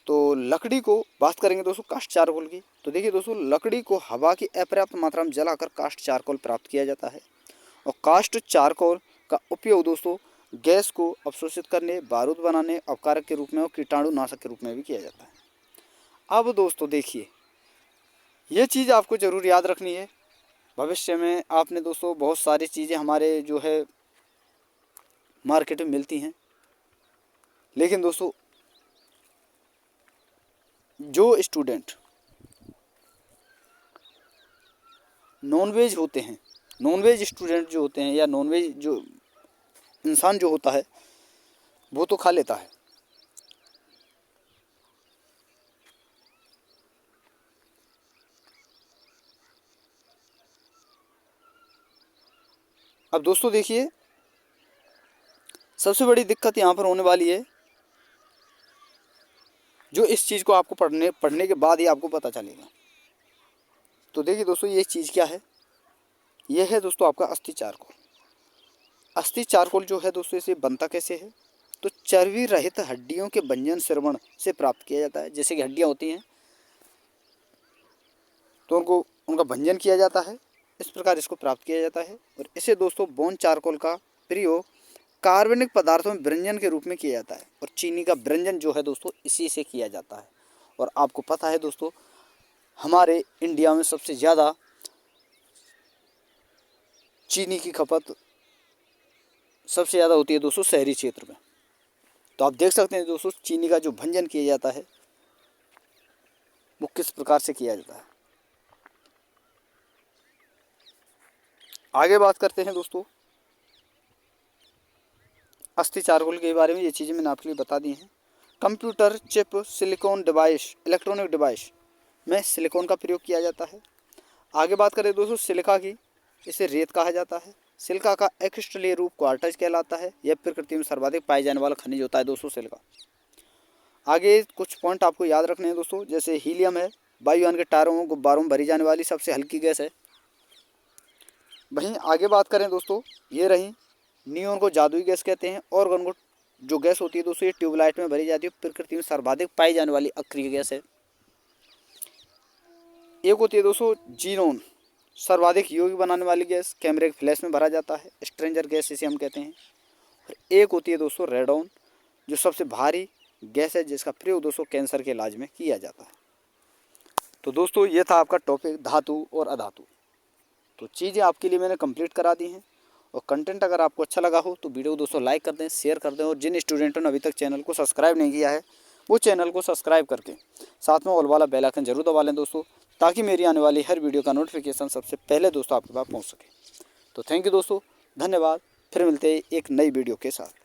तो लकड़ी को बात करेंगे दोस्तों काष्ठ चारकोल की। तो देखिए दोस्तों, लकड़ी को हवा की अपर्याप्त मात्रा में जलाकर काष्ठ चारकोल प्राप्त किया जाता है, और काष्ठ चारकोल का उपयोग दोस्तों गैस को अवशोषित करने, बारूद बनाने, अपकारक के रूप में और कीटाणुनाशक के रूप में भी किया जाता है। अब दोस्तों देखिए, ये चीज़ आपको ज़रूर याद रखनी है। भविष्य में आपने दोस्तों बहुत सारी चीज़ें हमारे जो है मार्केट में मिलती हैं, लेकिन दोस्तों जो स्टूडेंट नॉनवेज होते हैं, नॉनवेज स्टूडेंट जो होते हैं, या नॉनवेज जो इंसान जो होता है वो तो खा लेता है। अब दोस्तों देखिए, सबसे बड़ी दिक्कत यहाँ पर होने वाली है, जो इस चीज़ को आपको पढ़ने के बाद ही आपको पता चलेगा। तो देखिए दोस्तों, ये चीज़ क्या है। यह है दोस्तों आपका अस्थि चारकोल। अस्थि चारकोल जो है दोस्तों, इसे बनता कैसे है। तो चर्बी रहित हड्डियों के भंजन श्रवण से प्राप्त किया जाता है। जैसे कि हड्डियाँ होती हैं तो उनका भंजन किया जाता है, इस प्रकार इसको प्राप्त किया जाता है। और इसे दोस्तों बोन चारकोल का प्रयोग कार्बनिक पदार्थों में व्यंजन के रूप में किया जाता है, और चीनी का व्यंजन जो है दोस्तों इसी से किया जाता है। और आपको पता है दोस्तों, हमारे इंडिया में सबसे ज़्यादा चीनी की खपत सबसे ज़्यादा होती है दोस्तों शहरी क्षेत्र में। तो आप देख सकते हैं दोस्तों, चीनी का जो भंजन किया जाता है वो किस प्रकार से किया जाता है। आगे बात करते हैं दोस्तों अस्थि चारकोल के बारे में। ये चीज़ें मैंने आपके लिए बता दी हैं। Computer chip, silicon device, electronic device में सिलिकॉन का प्रयोग किया जाता है। आगे बात करें दोस्तों सिलिका की, इसे रेत कहा जाता है। सिलिका का एक्रिस्टलीय रूप क्वार्टज कहलाता है। यह प्रकृति में सर्वाधिक पाए जाने वाला खनिज होता है दोस्तों सिलिका। आगे कुछ पॉइंट आपको याद रखने हैं दोस्तों, जैसे हीलियम है, वायुयान के टायरों में, गुब्बारों में भरी जाने वाली सबसे हल्की गैस है। वहीं आगे बात करें दोस्तों, ये रही नियोन को जादुई गैस कहते हैं। ऑर्गन को जो गैस होती है दोस्तों, ये ट्यूबलाइट में भरी जाती है, प्रकृति में सर्वाधिक पाई जाने वाली अक्रिय गैस है। एक होती है दोस्तों जीनोन, सर्वाधिक योगी बनाने वाली गैस, कैमरे के फ्लैश में भरा जाता है, स्ट्रेंजर गैस इसे हम कहते हैं। और एक होती है दोस्तों रेडॉन, जो सबसे भारी गैस है, जिसका प्रयोग दोस्तों कैंसर के इलाज में किया जाता है। तो दोस्तों ये था आपका टॉपिक धातु और अधातु। तो चीज़ें आपके लिए मैंने कंप्लीट करा दी हैं। और कंटेंट अगर आपको अच्छा लगा हो तो वीडियो दोस्तों लाइक कर दें, शेयर कर दें, और जिन स्टूडेंटों ने अभी तक चैनल को सब्सक्राइब नहीं किया है वो चैनल को सब्सक्राइब करके साथ में ऑल वाला बेल आइकन जरूर दबा लें दोस्तों, ताकि मेरी आने वाली हर वीडियो का नोटिफिकेशन सबसे पहले दोस्तों आपके पास पहुँच सके। तो थैंक यू दोस्तों, धन्यवाद। फिर मिलते हैं एक नई वीडियो के साथ।